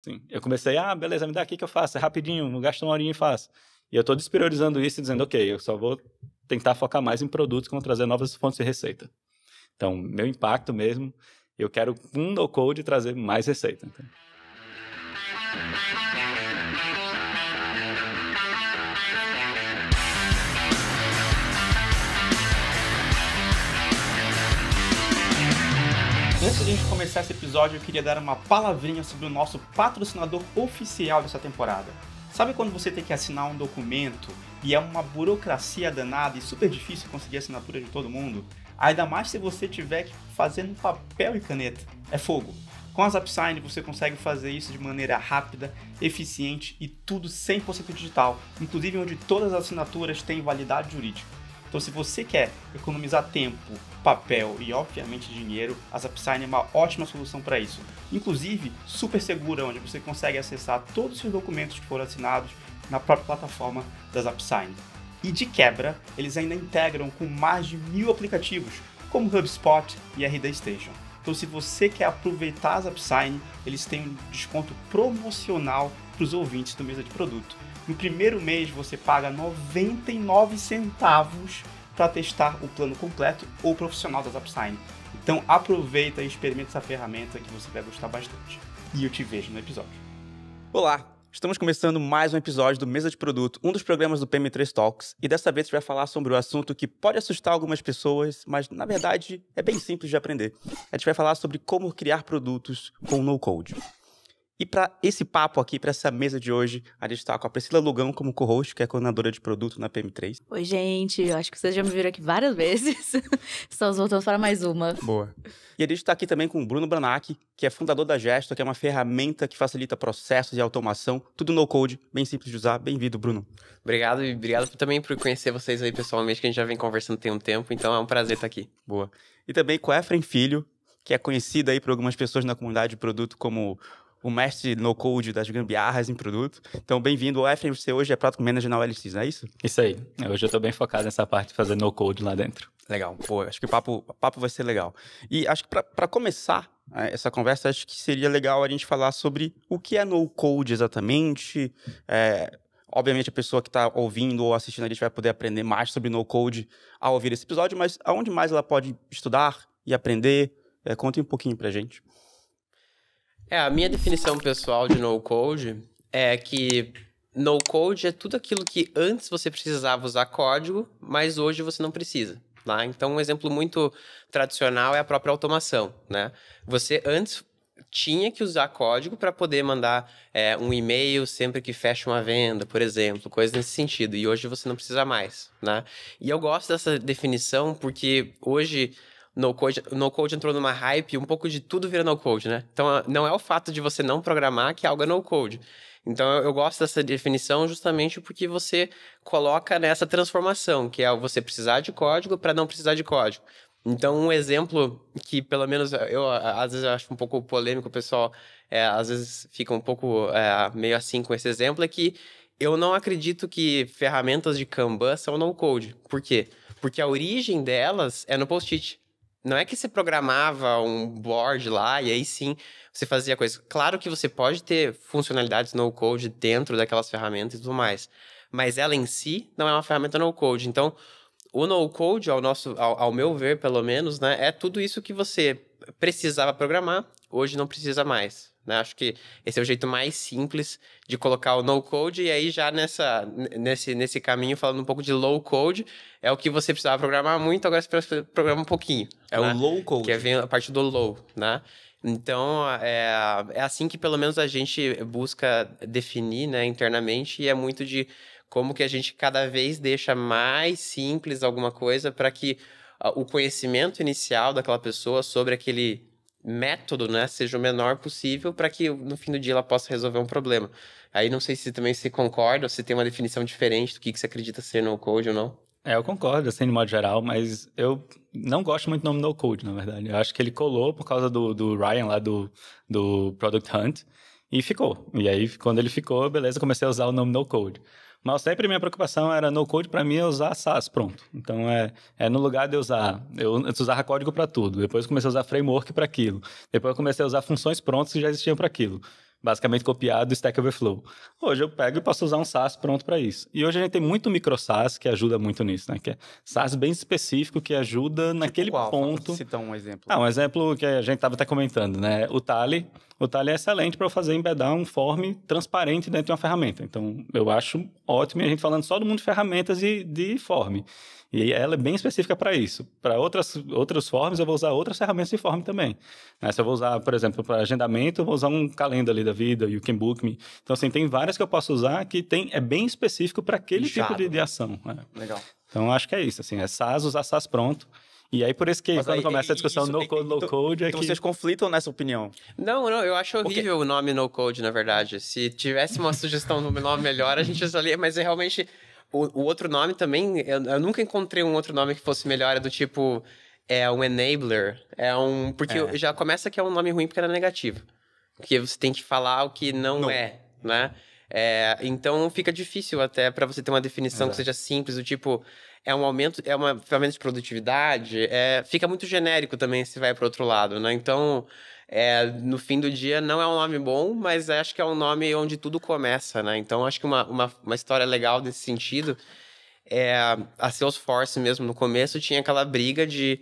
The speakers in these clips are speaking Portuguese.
Sim. Eu comecei, beleza, me dá aqui que eu faço, é rapidinho, não gasto uma horinha e faço. E eu estou despriorizando isso e dizendo, ok, eu só vou tentar focar mais em produtos que vão trazer novas fontes de receita. Então, meu impacto mesmo, eu quero com no-code trazer mais receita. Então. Antes de a gente começar esse episódio, eu queria dar uma palavrinha sobre o nosso patrocinador oficial dessa temporada. Sabe quando você tem que assinar um documento e é uma burocracia danada e super difícil conseguir a assinatura de todo mundo? Ainda mais se você tiver que fazer no papel e caneta. É fogo. Com a ZapSign você consegue fazer isso de maneira rápida, eficiente e tudo 100% digital, inclusive onde todas as assinaturas têm validade jurídica. Então, se você quer economizar tempo, papel e, obviamente, dinheiro, a ZapSign é uma ótima solução para isso. Inclusive, super segura, onde você consegue acessar todos os seus documentos que foram assinados na própria plataforma da ZapSign. E, de quebra, eles ainda integram com mais de 1000 aplicativos, como HubSpot e RD Station. Então, se você quer aproveitar a ZapSign, eles têm um desconto promocional para os ouvintes do Mesa de Produto. No primeiro mês você paga 99 centavos para testar o plano completo ou profissional da ZapSign. Então aproveita e experimenta essa ferramenta que você vai gostar bastante. E eu te vejo no episódio. Olá, estamos começando mais um episódio do Mesa de Produto, um dos programas do PM3 Talks. E dessa vez a gente vai falar sobre um assunto que pode assustar algumas pessoas, mas na verdade é bem simples de aprender. A gente vai falar sobre como criar produtos com no-code. E para esse papo aqui, para essa mesa de hoje, a gente está com a Priscila Lugão como co-host, que é coordenadora de produto na PM3. Oi, gente. Eu acho que vocês já me viram aqui várias vezes. Estamos voltando para mais uma. Boa. E a gente está aqui também com o Bruno Branac, que é fundador da Gesto, que é uma ferramenta que facilita processos e automação, tudo no-code, bem simples de usar. Bem-vindo, Bruno. Obrigado, e obrigado também por conhecer vocês aí pessoalmente, que a gente já vem conversando tem um tempo, então é um prazer estar aqui. Boa. E também com o Efraim Filho, que é conhecido aí por algumas pessoas na comunidade de produto como o mestre no-code das gambiarras em produto. Então, bem-vindo. O Efraim, você hoje é Product Manager na OLX, não é isso? Isso aí. Hoje eu estou bem focado nessa parte de fazer no-code lá dentro. Legal. Pô, acho que o papo vai ser legal. E acho que para começar essa conversa, acho que seria legal a gente falar sobre o que é no-code exatamente. Obviamente, a pessoa que está ouvindo ou assistindo a gente vai poder aprender mais sobre no-code ao ouvir esse episódio, mas aonde mais ela pode estudar e aprender? Conte um pouquinho para a gente. A minha definição pessoal de no-code é que no-code é tudo aquilo que antes você precisava usar código, mas hoje você não precisa. Tá? Então, um exemplo muito tradicional é a própria automação. Né? Você antes tinha que usar código para poder mandar um e-mail sempre que fecha uma venda, por exemplo, coisas nesse sentido. E hoje você não precisa mais. Né? E eu gosto dessa definição porque hoje no-code entrou numa hype, um pouco de tudo vira no-code, né? Então, não é o fato de você não programar que algo é no-code. Então, eu gosto dessa definição justamente porque você coloca nessa transformação, que é você precisar de código para não precisar de código. Então, um exemplo que, pelo menos, eu às vezes acho um pouco polêmico, o pessoal às vezes fica um pouco meio assim com esse exemplo, é que eu não acredito que ferramentas de Kanban são no-code. Por quê? Porque a origem delas é no post-it. Não é que você programava um board lá e aí sim você fazia coisa. Claro que você pode ter funcionalidades no-code dentro daquelas ferramentas e tudo mais, mas ela em si não é uma ferramenta no-code. Então, o no-code, ao meu ver, pelo menos, né, é tudo isso que você precisava programar, hoje não precisa mais. Né? Acho que esse é o jeito mais simples de colocar o no-code, e aí já nesse caminho, falando um pouco de low-code, é o que você precisava programar muito, agora você programa um pouquinho. É, né? O low-code. Que vem a parte do low, né? Então, é assim que pelo menos a gente busca definir, né, internamente, e é muito de como que a gente cada vez deixa mais simples alguma coisa para que o conhecimento inicial daquela pessoa sobre aquele método, né, seja o menor possível para que no fim do dia ela possa resolver um problema. Aí não sei se também você concorda ou se tem uma definição diferente do que você acredita ser no-code ou não. Eu concordo, assim, de modo geral, mas eu não gosto muito do nome no-code, na verdade. Eu acho que ele colou por causa do Ryan lá do Product Hunt e ficou. E aí, quando ele ficou, beleza, comecei a usar o nome no-code. Mas sempre minha preocupação era no-code para mim é usar SaaS, pronto. Então, no lugar de eu usava código para tudo. Depois comecei a usar framework para aquilo. Depois eu comecei a usar funções prontas que já existiam para aquilo. basicamente copiado do Stack Overflow. Hoje eu pego e posso usar um SaaS pronto para isso. E hoje a gente tem muito micro SaaS que ajuda muito nisso, né? Que é SaaS bem específico que ajuda naquele qual? ponto. Citar um exemplo. Um exemplo que a gente estava até comentando, né? O Tally é excelente para fazer embedar um form transparente dentro de uma ferramenta. Então, eu acho ótimo, e a gente falando só do mundo de ferramentas e de form. E ela é bem específica para isso. Para outros forms, eu vou usar outras ferramentas de form também. Se eu vou usar, por exemplo, para agendamento, eu vou usar um calendar ali da vida, You Can Book Me. Então, assim, tem várias que eu posso usar que é bem específico para aquele tipo de ação. Né? Legal. Então, acho que é isso. Assim, é SaaS, usar SaaS pronto. E aí, por isso que quando começa a discussão no-code, low-code... Então vocês conflitam nessa opinião? Não, eu acho horrível o nome no-code, na verdade. Se tivesse uma sugestão de um nome melhor, a gente usaria, mas é realmente... O outro nome também, eu nunca encontrei um outro nome que fosse melhor, é do tipo, um enabler, porque já começa que é um nome ruim porque era negativo, porque você tem que falar o que não é, né? Então fica difícil até para você ter uma definição que seja simples, do tipo, é uma ferramenta de produtividade, fica muito genérico também se vai para outro lado, né? Então... no fim do dia, não é um nome bom, mas acho que é um nome onde tudo começa, né? Então, acho que uma história legal nesse sentido a Salesforce mesmo, no começo, tinha aquela briga de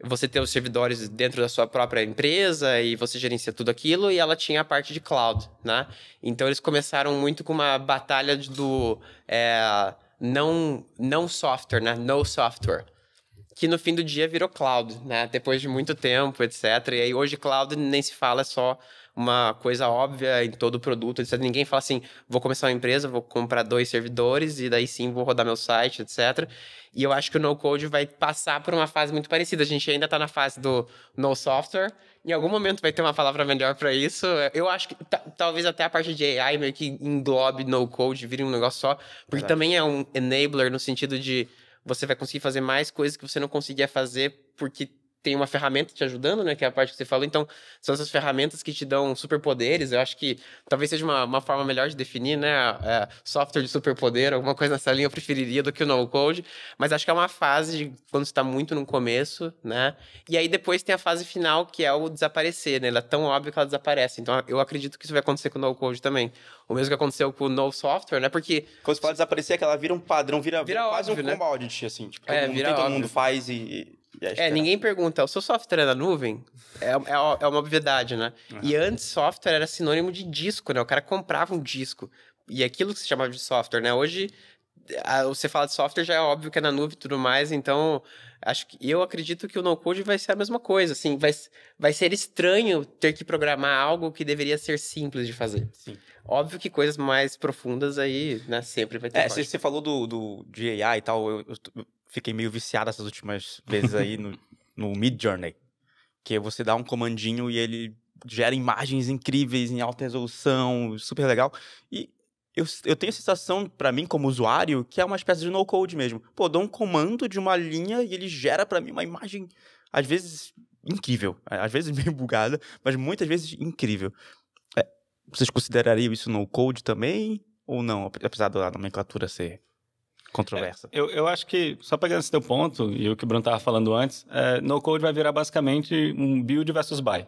você ter os servidores dentro da sua própria empresa e você gerencia tudo aquilo, e ela tinha a parte de cloud, né? Então, eles começaram muito com uma batalha do não software, né? No software. Que no fim do dia virou cloud, né? Depois de muito tempo, etc. E aí hoje cloud nem se fala, é só uma coisa óbvia em todo produto, etc. Ninguém fala assim, vou começar uma empresa, vou comprar 2 servidores e daí sim vou rodar meu site, etc. E eu acho que o no-code vai passar por uma fase muito parecida. A gente ainda está na fase do no software. Em algum momento vai ter uma palavra melhor para isso. Eu acho que talvez até a parte de AI meio que englobe no-code, vire um negócio só. Porque também é um enabler no sentido de você vai conseguir fazer mais coisas que você não conseguia fazer porque tem uma ferramenta te ajudando, né? Que é a parte que você falou. Então, são essas ferramentas que te dão superpoderes. Eu acho que talvez seja uma forma melhor de definir, né? Software de superpoder, alguma coisa nessa linha eu preferiria do que o no-code. Mas acho que é uma fase de quando você está muito no começo, né? E aí depois tem a fase final, que é o desaparecer, né? Ela é tão óbvia que ela desaparece. Então, eu acredito que isso vai acontecer com o no-code também. O mesmo que aconteceu com o no-software, né? Porque... Quando você fala desaparecer, é que ela vira um padrão, vira quase óbvio, um né? commodity, assim. Tipo, todo mundo faz e ninguém pergunta, o seu software é na nuvem? É uma obviedade, né? E antes, software era sinônimo de disco, né? O cara comprava um disco. E aquilo que se chamava de software, né? Hoje, você fala de software, já é óbvio que é na nuvem e tudo mais. Então, eu acredito que o no-code vai ser a mesma coisa. Assim, vai ser estranho ter que programar algo que deveria ser simples de fazer. Sim. Óbvio que coisas mais profundas aí, né? Sempre vai ter. Você falou de AI e tal, eu fiquei meio viciado essas últimas vezes aí no Midjourney, que você dá um comandinho e ele gera imagens incríveis em alta resolução, super legal. E eu tenho a sensação, pra mim, como usuário, que é uma espécie de no-code mesmo. Pô, dou um comando de uma linha e ele gera pra mim uma imagem, às vezes, incrível. Às vezes meio bugada, mas muitas vezes incrível. Vocês considerariam isso no-code também? Ou não, apesar da nomenclatura ser controversa? Eu acho que, só pegando esse teu ponto, e o que o Bruno estava falando antes, no-code vai virar basicamente um build versus buy.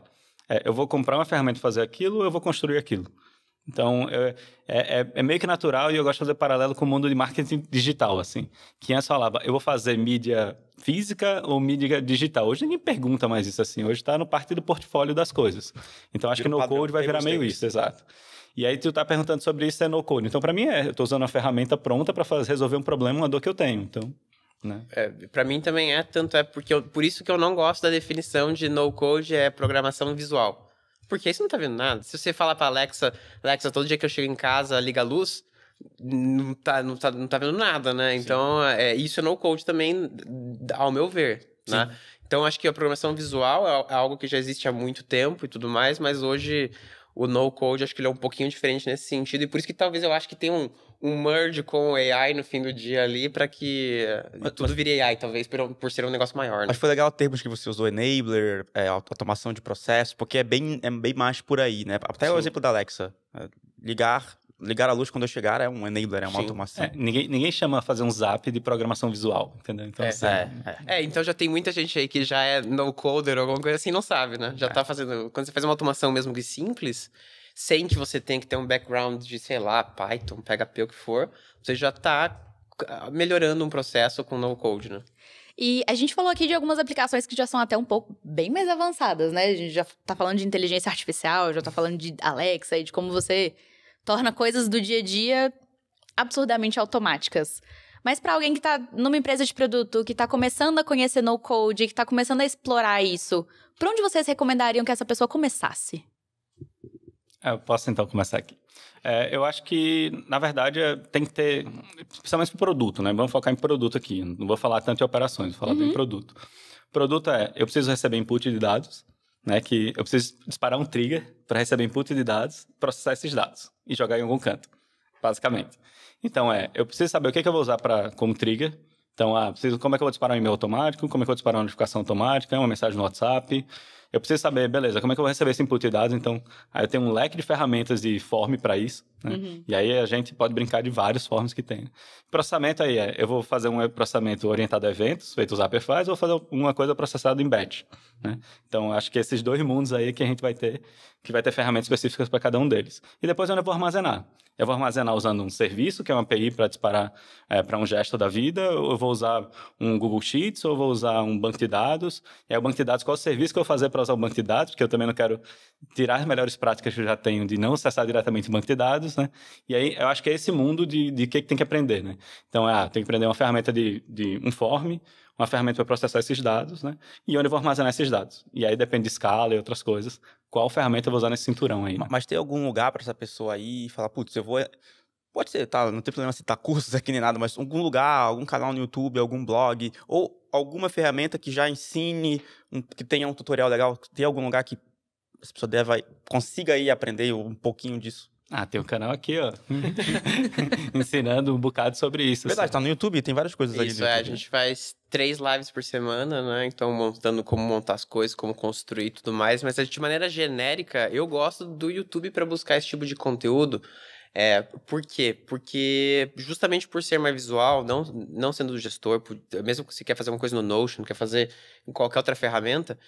Eu vou comprar uma ferramenta para fazer aquilo, eu vou construir aquilo. Então, é meio que natural, e eu gosto de fazer paralelo com o mundo de marketing digital, assim. Que antes falava, eu vou fazer mídia física ou mídia digital. Hoje ninguém pergunta mais isso assim. Hoje está no parte do portfólio das coisas. Então, acho que no-code vai virar meio isso, exato. E aí, tu tá perguntando sobre isso, no-code. Então, para mim, eu estou usando uma ferramenta pronta para resolver um problema, uma dor que eu tenho. Então, né? Para mim também por isso que eu não gosto da definição de no-code programação visual. Porque aí você não tá vendo nada. Se você falar pra Alexa, todo dia que eu chego em casa, liga a luz, não tá vendo nada, né? Sim. Então, isso é no-code também, ao meu ver, né? Então, acho que a programação visual é algo que já existe há muito tempo e tudo mais, mas hoje o no-code, acho que ele é um pouquinho diferente nesse sentido, e por isso que talvez eu acho que tem um merge com o AI no fim do dia ali, para que tudo vire AI, talvez, por ser um negócio maior, né? Mas foi legal o termo que você usou, enabler, automação de processo, porque é bem mais por aí, né? Até o exemplo da Alexa, ligar a luz quando eu chegar é um enabler, é uma automação. Ninguém chama fazer um zap de programação visual, entendeu? Então, então já tem muita gente aí que já é no-coder ou alguma coisa assim, não sabe, né? Já tá fazendo... Quando você faz uma automação mesmo que simples, sem que você tenha que ter um background de, sei lá, Python, PHP, o que for, você já está melhorando um processo com no-code, né? E a gente falou aqui de algumas aplicações que já são até um pouco bem mais avançadas, né? A gente já tá falando de inteligência artificial, já tá falando de Alexa e de como você torna coisas do dia a dia absurdamente automáticas. Mas para alguém que tá numa empresa de produto, que tá começando a conhecer no-code, que tá começando a explorar isso, por onde vocês recomendariam que essa pessoa começasse? Eu posso então começar aqui. Eu acho que, na verdade, tem que ter, principalmente para o produto, né? Vamos focar em produto aqui. Não vou falar tanto em operações, vou falar bem em produto. Produto eu preciso receber input de dados, né? Que eu preciso disparar um trigger para receber input de dados, processar esses dados e jogar em algum canto, basicamente. Então, eu preciso saber o que eu vou usar como trigger. Então, como é que eu vou disparar um e-mail automático, como é que eu vou disparar uma notificação automática, uma mensagem no WhatsApp. Eu preciso saber, beleza, como é que eu vou receber esse input de dados? Então, aí eu tenho um leque de ferramentas de form para isso, né? E aí a gente pode brincar de vários forms que tem. Processamento eu vou fazer um processamento orientado a eventos, feito o Zapier faz, ou vou fazer uma coisa processada em batch, né? Então, acho que esses dois mundos aí que a gente vai ter, que vai ter ferramentas específicas para cada um deles. E depois eu vou armazenar. Eu vou armazenar usando um serviço, que é uma API para disparar para um gesto da vida, ou eu vou usar um Google Sheets, ou eu vou usar um banco de dados. E aí o banco de dados, qual é o serviço que eu vou fazer para usar o banco de dados? Porque eu também não quero tirar as melhores práticas que eu já tenho de não acessar diretamente o banco de dados, né? E aí eu acho que é esse mundo de que tem que aprender, né? Então, tem que aprender uma ferramenta de um form, uma ferramenta para processar esses dados, né? E onde eu vou armazenar esses dados. E aí depende de escala e outras coisas. Qual ferramenta eu vou usar nesse cinturão aí, né? Mas tem algum lugar para essa pessoa aí falar, putz, eu vou... Pode ser, tá? Não tem problema citar cursos aqui nem nada, mas algum lugar, algum canal no YouTube, algum blog, ou alguma ferramenta que já ensine, que tenha um tutorial legal. Tem algum lugar que essa pessoa consiga ir aprender um pouquinho disso? Tem um canal aqui, ó, ensinando um bocado sobre isso. Verdade, assim. tá no YouTube, tem várias coisas ali no Isso, YouTube. a gente faz 3 lives por semana, né? Então, montando como montar as coisas, como construir e tudo mais. Mas, de maneira genérica, eu gosto do YouTube para buscar esse tipo de conteúdo. Por quê? Porque justamente por ser mais visual, não sendo gestor, mesmo que você quer fazer uma coisa no Notion, quer fazer em qualquer outra ferramenta,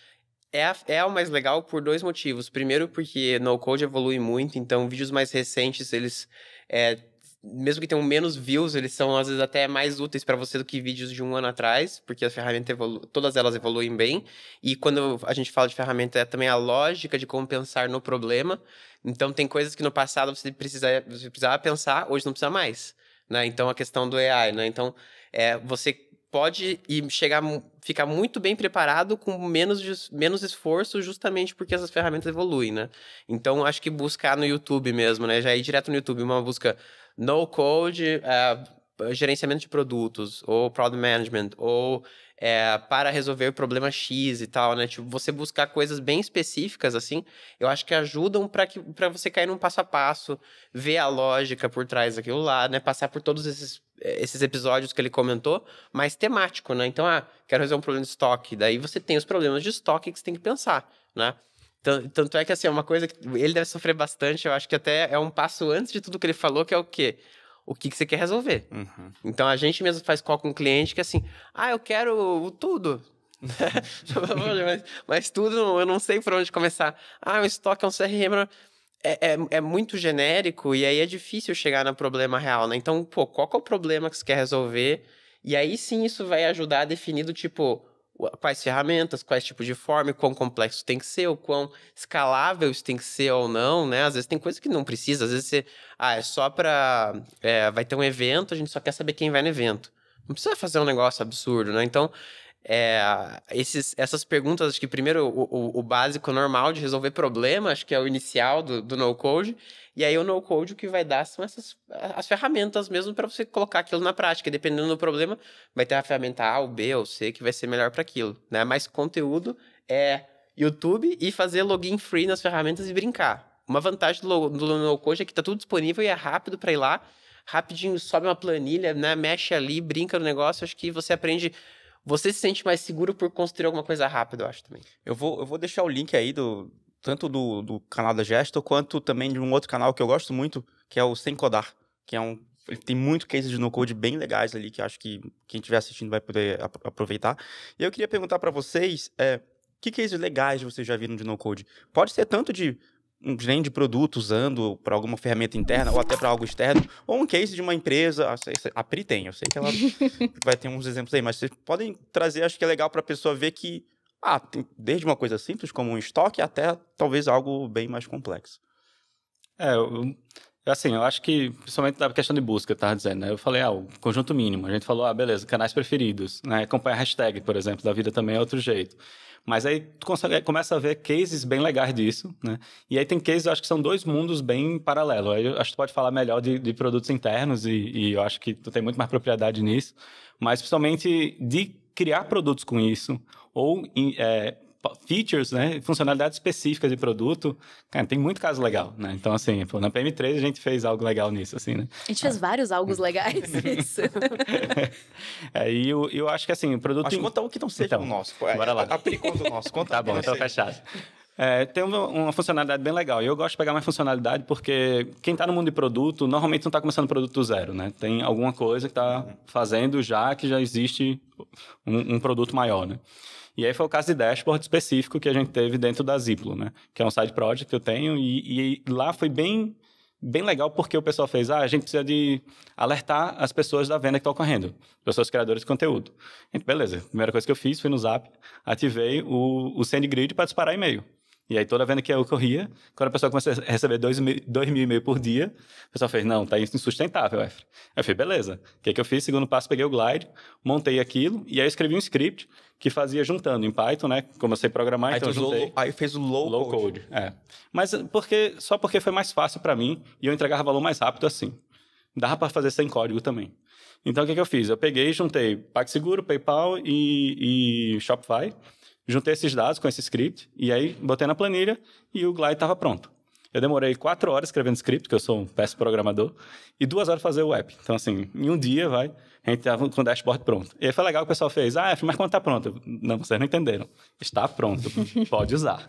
é o mais legal por 2 motivos. Primeiro, porque no-code evolui muito, então vídeos mais recentes, eles, mesmo que tenham menos views, eles são às vezes até mais úteis para você do que vídeos de 1 ano atrás, porque a ferramenta todas elas evoluem bem. E quando a gente fala de ferramenta, é também a lógica de como pensar no problema. Então, tem coisas que no passado você precisava pensar, hoje não precisa mais, né? Então, a questão do AI, né? Então, você pode ficar muito bem preparado com menos esforço, justamente porque essas ferramentas evoluem, né? Então, acho que buscar no YouTube mesmo, né? Já ir direto no YouTube, uma busca no-code, gerenciamento de produtos, ou product management, ou para resolver o problema X e tal, né? Tipo, você buscar coisas bem específicas, assim, eu acho que ajudam para você cair num passo a passo, ver a lógica por trás daquilo lá, né? Passar por todos esses episódios que ele comentou, mas temático, né? Então, quero resolver um problema de estoque. Daí você tem os problemas de estoque que você tem que pensar, né? Tanto é que, assim, é uma coisa que ele deve sofrer bastante, eu acho que até é um passo antes de tudo que ele falou, que é o quê? O que você quer resolver. Uhum. Então, a gente mesmo faz call com o cliente que assim, eu quero tudo. mas tudo, eu não sei por onde começar. O estoque é um CRM, é muito genérico e aí é difícil chegar no problema real, né? Então, qual que é o problema que você quer resolver? E aí sim, isso vai ajudar a definir do tipo... quais ferramentas, quais tipos de forma, quão complexo tem que ser, o quão escalável isso tem que ser ou não, né? Às vezes tem coisa que não precisa, às vezes você... é só pra... vai ter um evento, a gente só quer saber quem vai no evento. Não precisa fazer um negócio absurdo, né? Então, essas perguntas, acho que primeiro o básico normal de resolver problema, acho que é o inicial do no-code, e aí o no-code o que vai dar são as ferramentas mesmo para você colocar aquilo na prática. E dependendo do problema, vai ter a ferramenta A, ou B, ou C, que vai ser melhor para aquilo, né? Mas conteúdo é YouTube e fazer login free nas ferramentas e brincar. Uma vantagem do no-code é que tá tudo disponível e é rápido para ir lá, rapidinho sobe uma planilha, né? Mexe ali, brinca no negócio, acho que você aprende... Você se sente mais seguro por construir alguma coisa rápido, eu acho, também. Eu vou deixar o link aí tanto do canal da Gesto, quanto também de um outro canal que eu gosto muito, que é o Sem Codar, que ele tem muito cases de no-code bem legais ali, que acho que quem estiver assistindo vai poder aproveitar. E eu queria perguntar para vocês, que cases legais vocês já viram de no-code? Pode ser tanto de um gerente de produto usando para alguma ferramenta interna ou até para algo externo, ou um case de uma empresa. A Pri tem, eu sei que ela vai ter uns exemplos aí, mas vocês podem trazer, acho que é legal para a pessoa ver que tem desde uma coisa simples como um estoque até talvez algo bem mais complexo. Assim, eu acho que, principalmente da questão de busca, eu estava dizendo, né? Eu falei, o conjunto mínimo. A gente falou, beleza, canais preferidos, né? Acompanhar a hashtag, por exemplo, da vida também é outro jeito. Mas aí tu começa a ver cases bem legais disso, né? E aí tem cases, eu acho que são dois mundos bem paralelos. Aí eu acho que tu pode falar melhor de produtos internos e eu acho que tu tem muito mais propriedade nisso. Mas, principalmente, de criar produtos com isso ou features, né, funcionalidades específicas de produto, cara, tem muito caso legal, né? Então, assim, na PM3 a gente fez algo legal nisso, assim, né? A gente fez vários algos legais nisso. E eu acho que, assim, o produto... Mas conta um que não seja o nosso. Bora lá. Aplicando o nosso. Conta tá bom, então fechado. Tem uma funcionalidade bem legal. E eu gosto de pegar mais funcionalidade porque quem está no mundo de produto, normalmente não está começando produto do zero, né? Tem alguma coisa que está fazendo que já existe um produto maior, né? E aí foi o caso de dashboard específico que a gente teve dentro da Ziplo, né? Que é um side project que eu tenho e lá foi bem legal porque o pessoal fez, a gente precisa de alertar as pessoas da venda que está ocorrendo, pessoas criadoras de conteúdo. Gente, beleza, a primeira coisa que eu fiz foi no Zap, ativei o SendGrid para disparar e-mail. E aí toda venda que ocorria, quando a pessoa começou a receber 2.000 e-mails por dia, o pessoal fez, não, tá insustentável, Efra. Aí eu falei, beleza. O que eu fiz? Segundo passo, peguei o Glide, montei aquilo, e aí eu escrevi um script que fazia juntando em Python, né? Como eu sei programar, aí então eu juntei. Aí fez o low code. Mas só porque foi mais fácil para mim e eu entregava valor mais rápido assim. Dava para fazer sem código também. Então o que eu fiz? Eu peguei e juntei PagSeguro, PayPal e Shopify. Juntei esses dados com esse script e aí botei na planilha e o Glide estava pronto. Eu demorei 4 horas escrevendo script, porque eu sou um péssimo programador, e 2 horas fazer o app. Então, assim, em um dia, a gente estava com o dashboard pronto. E aí foi legal que o pessoal fez, mas quando está pronto? Não, vocês não entenderam. Está pronto, pode usar.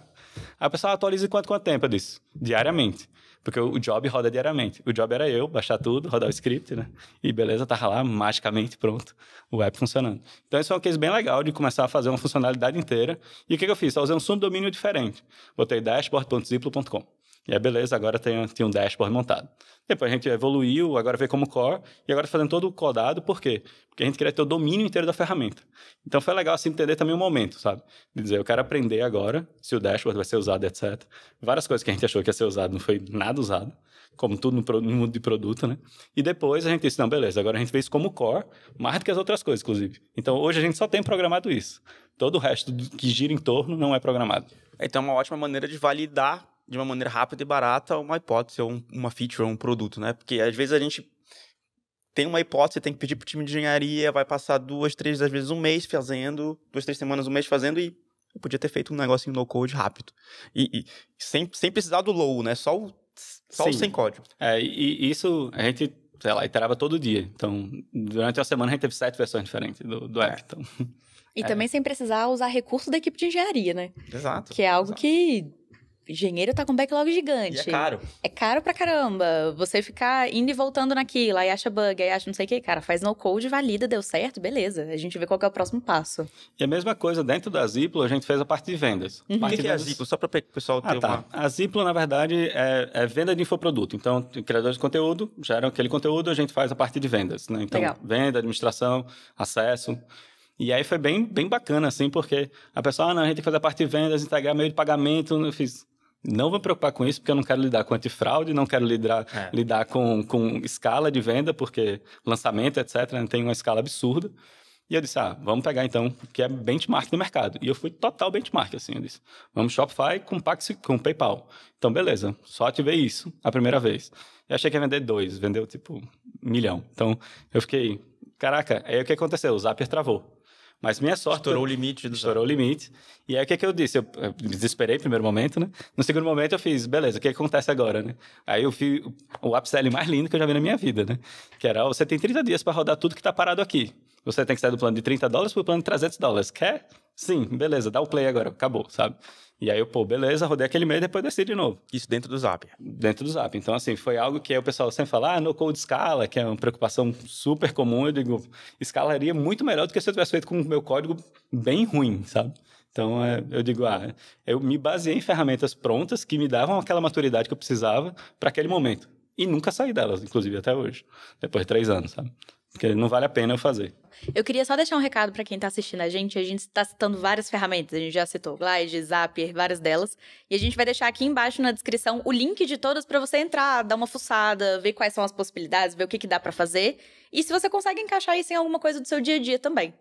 Aí o pessoal atualiza quanto tempo? Eu disse, diariamente. Porque o job roda diariamente. O job era eu, baixar tudo, rodar o script, né? E beleza, tava lá, magicamente pronto, o app funcionando. Então, esse foi um case bem legal de começar a fazer uma funcionalidade inteira. E o que eu fiz? Só usei um subdomínio diferente. Botei dashboard.ziplo.com. E aí, beleza, agora tem um dashboard montado. Depois a gente evoluiu, agora veio como core, e agora fazendo todo o codado, por quê? Porque a gente queria ter o domínio inteiro da ferramenta. Então foi legal assim entender também o momento, sabe? De dizer, eu quero aprender agora se o dashboard vai ser usado, etc. Várias coisas que a gente achou que ia ser usado, não foi nada usado, como tudo no mundo de produto, né? E depois a gente disse, não, beleza, agora a gente fez como core, mais do que as outras coisas, inclusive. Então hoje a gente só tem programado isso. Todo o resto que gira em torno não é programado. Então é uma ótima maneira de validar de uma maneira rápida e barata uma hipótese ou uma feature ou um produto, né? Porque às vezes a gente tem uma hipótese, tem que pedir para o time de engenharia, vai passar 2, 3, às vezes um mês fazendo, 2, 3 semanas, um mês fazendo e eu podia ter feito um negocinho no code rápido. E sem precisar do low, né? Só o sem código. E isso a gente, sei lá, iterava todo dia. Então, durante uma semana a gente teve 7 versões diferentes do app. Então, e também sem precisar usar recursos da equipe de engenharia, né? Exato. Que é algo que... engenheiro tá com um backlog gigante. E é caro. É caro pra caramba. Você ficar indo e voltando naquilo, aí acha bug, aí acha não sei o que. Cara, faz no code, valida, deu certo, beleza. A gente vê qual que é o próximo passo. E a mesma coisa, dentro da Ziplo, a gente fez a parte de vendas. O que é a Ziplo? Só para o pessoal ter uma... A Ziplo, na verdade, é venda de infoproduto. Então, criadores de conteúdo geram aquele conteúdo, a gente faz a parte de vendas, né? Então, legal. Venda, administração, acesso... E aí foi bem bacana, assim, porque a pessoa, não, a gente tem que fazer a parte de vendas, integrar meio de pagamento. Eu fiz, não vou me preocupar com isso, porque eu não quero lidar com antifraude, não quero lidar com escala de venda, porque lançamento, etc., tem uma escala absurda. E eu disse, vamos pegar então, que é benchmark do mercado. E eu fui total benchmark, assim, eu disse, vamos Shopify com PayPal. Então, beleza, só ativei isso a primeira vez. Eu achei que ia vender 2, vendeu tipo 1 milhão. Então, eu fiquei, caraca, aí o que aconteceu? O Zapier travou. Mas minha sorte... Estourou o limite. Estourou o limite. E aí, o que eu disse? Eu me desesperei no primeiro momento, né? No segundo momento, eu fiz, beleza, o que acontece agora, né? Aí eu fiz o upselling mais lindo que eu já vi na minha vida, né? Que era, você tem 30 dias para rodar tudo que está parado aqui. Você tem que sair do plano de $30 para o plano de $300. Quer? Sim, beleza, dá o play agora, acabou, sabe? E aí eu, beleza, rodei aquele mês e depois desci de novo. Isso dentro do Zap? Dentro do Zap. Então, assim, foi algo que o pessoal sempre fala, no code escala, que é uma preocupação super comum. Eu digo, escalaria muito melhor do que se eu tivesse feito com o meu código bem ruim, sabe? Então, eu digo, eu me baseei em ferramentas prontas que me davam aquela maturidade que eu precisava para aquele momento. E nunca saí delas, inclusive, até hoje. Depois de 3 anos, sabe? Porque não vale a pena eu fazer. Eu queria só deixar um recado para quem está assistindo a gente está citando várias ferramentas, a gente já citou Glide, Zapier, várias delas, e a gente vai deixar aqui embaixo na descrição o link de todas para você entrar, dar uma fuçada, ver quais são as possibilidades, ver o que dá para fazer, e se você consegue encaixar isso em alguma coisa do seu dia a dia também.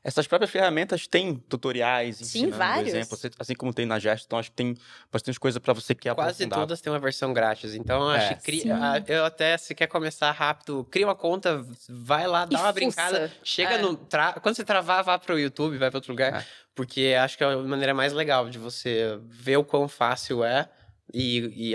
Essas próprias ferramentas têm tutoriais, Sim, vários. exemplos, assim como tem na Gesto, então acho que tem bastante coisa para você que Quase aprofundar. todas têm uma versão grátis, então acho que eu até, se quer começar rápido, cria uma conta, vai lá, dá uma brincada, chega quando você travar, vá pro YouTube, vai para outro lugar, porque acho que é a maneira mais legal de você ver o quão fácil é. E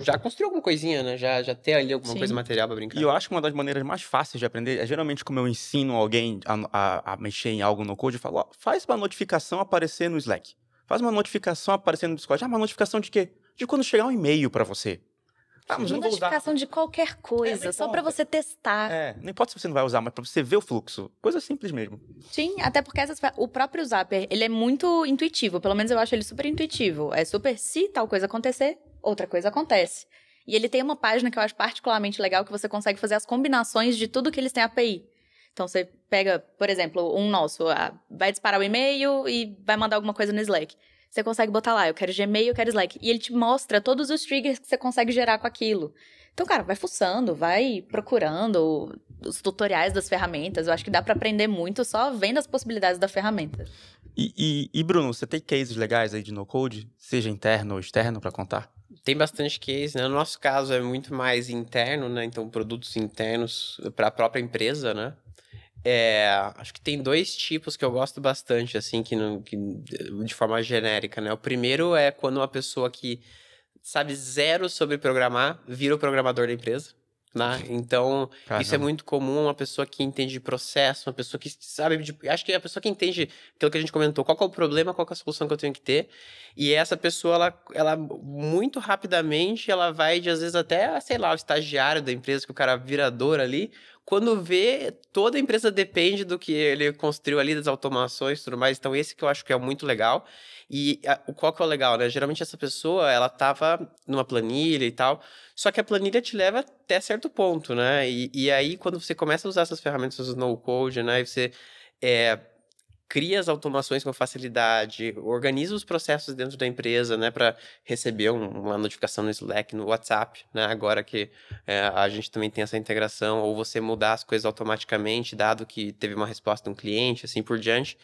já construiu alguma coisinha, né? Já ter ali alguma coisa material pra brincar. E eu acho que uma das maneiras mais fáceis de aprender é geralmente como eu ensino alguém a mexer em algo no code, eu falo, faz uma notificação aparecer no Slack. Faz uma notificação aparecer no Discord. Uma notificação de quê? De quando chegar um e-mail pra você. Mas uma notificação de qualquer coisa, só pra você testar. Não importa se você não vai usar, mas pra você ver o fluxo. Coisa simples mesmo. Sim, até porque o próprio Zapier, ele é muito intuitivo. Pelo menos eu acho ele super intuitivo. É super, se tal coisa acontecer, outra coisa acontece. E ele tem uma página que eu acho particularmente legal, que você consegue fazer as combinações de tudo que eles têm API. Então você pega, por exemplo, um nosso, vai disparar o e-mail e vai mandar alguma coisa no Slack. Você consegue botar lá, eu quero Gmail, eu quero Slack. E ele te mostra todos os triggers que você consegue gerar com aquilo. Então, cara, vai fuçando, vai procurando os tutoriais das ferramentas. Eu acho que dá pra aprender muito só vendo as possibilidades da ferramenta. E Bruno, você tem cases legais aí de no-code? Seja interno ou externo pra contar? Tem bastante case, né? No nosso caso é muito mais interno, né? Então, produtos internos para a própria empresa, né? Acho que tem 2 tipos que eu gosto bastante, assim, que de forma genérica, né? O primeiro é quando uma pessoa que sabe zero sobre programar vira o programador da empresa, né? Então, isso é muito comum, uma pessoa que entende de processo, uma pessoa que sabe acho que é a pessoa que entende aquilo que a gente comentou, qual que é o problema, qual que é a solução que eu tenho que ter, e essa pessoa, ela muito rapidamente, ela vai de, às vezes, até, sei lá, o estagiário da empresa, que o cara virador ali, quando vê, toda a empresa depende do que ele construiu ali, das automações e tudo mais. Então, esse que eu acho que é muito legal. E qual que é o legal, né? Geralmente, essa pessoa, ela tava numa planilha e tal, só que a planilha te leva até certo ponto, né? E aí, quando você começa a usar essas ferramentas do no-code, né? E você cria as automações com facilidade, organiza os processos dentro da empresa, né, para receber uma notificação no Slack, no WhatsApp, né, agora que a gente também tem essa integração, ou você mudar as coisas automaticamente, dado que teve uma resposta de um cliente, assim por diante.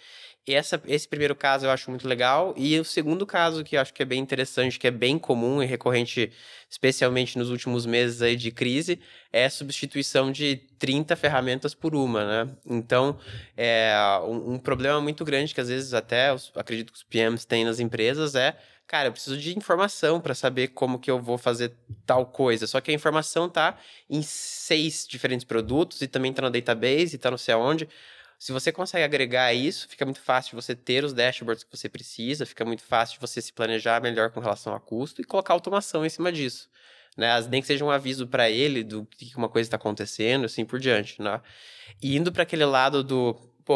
Esse primeiro caso eu acho muito legal, e o segundo caso que eu acho que é bem interessante, que é bem comum e recorrente, especialmente nos últimos meses aí de crise, é a substituição de 30 ferramentas por uma, né? Então, um problema muito grande que às vezes até, acredito que os PMs têm nas empresas cara, eu preciso de informação para saber como que eu vou fazer tal coisa. Só que a informação tá em 6 diferentes produtos e também tá no database e tá não sei aonde. Se você consegue agregar isso, fica muito fácil de você ter os dashboards que você precisa, fica muito fácil de você se planejar melhor com relação a custo e colocar automação em cima disso, né? Nem que seja um aviso para ele do que uma coisa está acontecendo, assim por diante, né? E indo para aquele lado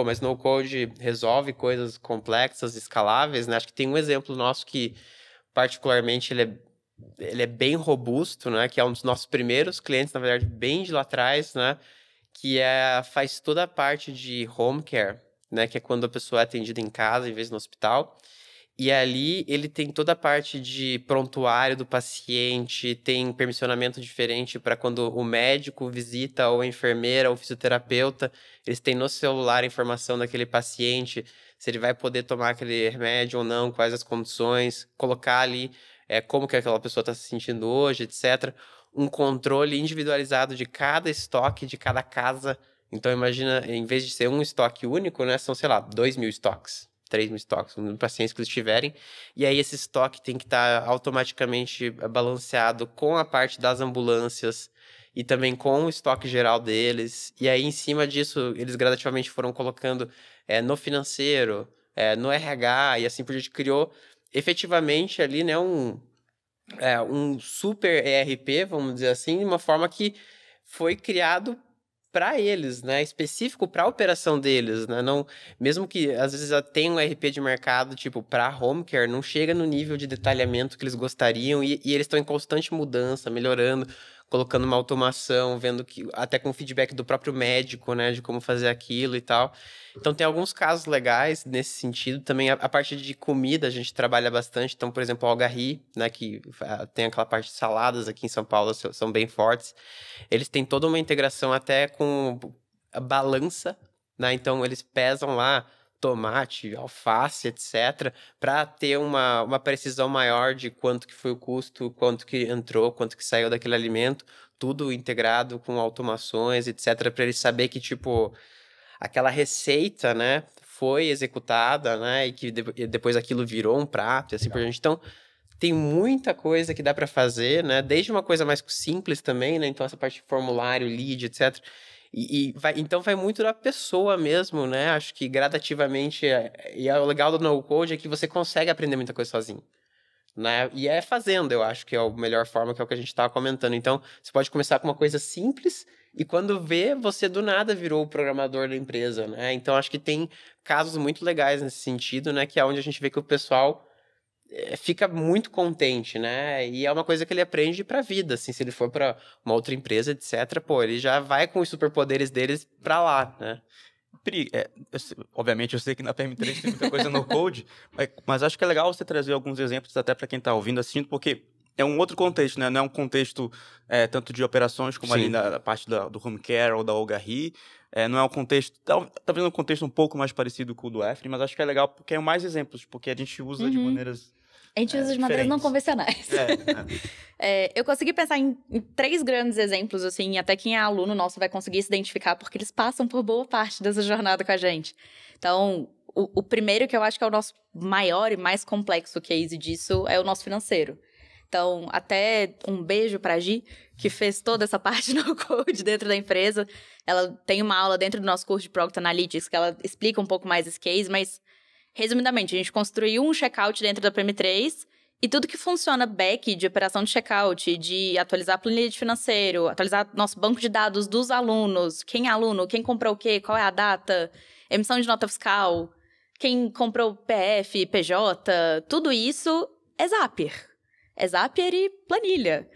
mas no code resolve coisas complexas, escaláveis, né? Acho que tem um exemplo nosso que, particularmente, ele é bem robusto, né? Que é um dos nossos primeiros clientes, na verdade, bem de lá atrás, né? Que faz toda a parte de home care, né? Que é quando a pessoa é atendida em casa em vez de no hospital. E ali ele tem toda a parte de prontuário do paciente, tem permissionamento diferente para quando o médico visita, ou a enfermeira, ou o fisioterapeuta, eles têm no celular a informação daquele paciente, se ele vai poder tomar aquele remédio ou não, quais as condições, colocar ali como que aquela pessoa está se sentindo hoje, etc., um controle individualizado de cada estoque, de cada casa. Então, imagina, em vez de ser um estoque único, né, são, sei lá, 2.000 estoques, 3.000 estoques, o número de pacientes que eles tiverem. E aí, esse estoque tem que estar automaticamente balanceado com a parte das ambulâncias e também com o estoque geral deles. E aí, em cima disso, eles gradativamente foram colocando no financeiro, no RH, e assim por diante, criou efetivamente ali, né, um super ERP, vamos dizer assim, de uma forma que foi criado para eles, né? Específico para a operação deles, né? Não, mesmo que às vezes tem um RP de mercado, tipo, para home care, não chega no nível de detalhamento que eles gostariam e eles estão em constante mudança, melhorando, colocando uma automação, vendo que até com feedback do próprio médico, né, de como fazer aquilo e tal. Então tem alguns casos legais nesse sentido. Também a parte de comida a gente trabalha bastante. Então, por exemplo, o Algarri, né, que tem aquela parte de saladas aqui em São Paulo, são bem fortes. Eles têm toda uma integração até com a balança, né? Então eles pesam lá tomate, alface, etc., para ter uma precisão maior de quanto que foi o custo, quanto que entrou, quanto que saiu daquele alimento, tudo integrado com automações, etc., para eles saber que, tipo, aquela receita, né, foi executada, né, e que depois aquilo virou um prato e assim por diante. Então, tem muita coisa que dá para fazer, né, desde uma coisa mais simples também, né, então essa parte de formulário, lead, etc., então vai muito da pessoa mesmo, né? Acho que gradativamente, e o legal do no-code é que você consegue aprender muita coisa sozinho, né? E é fazendo, eu acho que é a melhor forma, que é o que a gente estava comentando. Então, você pode começar com uma coisa simples e quando vê, você do nada virou o programador da empresa, né? Então, acho que tem casos muito legais nesse sentido, né? Que é onde a gente vê que o pessoal fica muito contente, né? E é uma coisa que ele aprende pra vida, assim, se ele for pra uma outra empresa, etc., pô, ele já vai com os superpoderes deles pra lá, né? Pri, obviamente eu sei que na PM3 tem muita coisa no code, mas acho que é legal você trazer alguns exemplos até para quem tá ouvindo, assistindo, porque é um outro contexto, né? Não é um contexto tanto de operações como ali na parte do home care ou da Algarri. Não é um contexto, talvez um contexto um pouco mais parecido com o do Efri, mas acho que é legal porque é mais exemplos, porque a gente usa de maneiras a gente usa de maneiras não convencionais. Eu consegui pensar em 3 grandes exemplos, assim, até quem é aluno nosso vai conseguir se identificar, porque eles passam por boa parte dessa jornada com a gente. Então, o primeiro, que eu acho que é o nosso maior e mais complexo case disso, é o nosso financeiro. Então, até um beijo pra Gi, que fez toda essa parte no code dentro da empresa. Ela tem uma aula dentro do nosso curso de Product Analytics, que ela explica um pouco mais esse case, mas, resumidamente, a gente construiu um checkout dentro da PM3 e tudo que funciona back de operação de checkout, de atualizar a planilha de financeiro, atualizar nosso banco de dados dos alunos, quem é aluno, quem comprou o quê, qual é a data, emissão de nota fiscal, quem comprou PF, PJ, tudo isso é Zapier. É Zapier e planilha.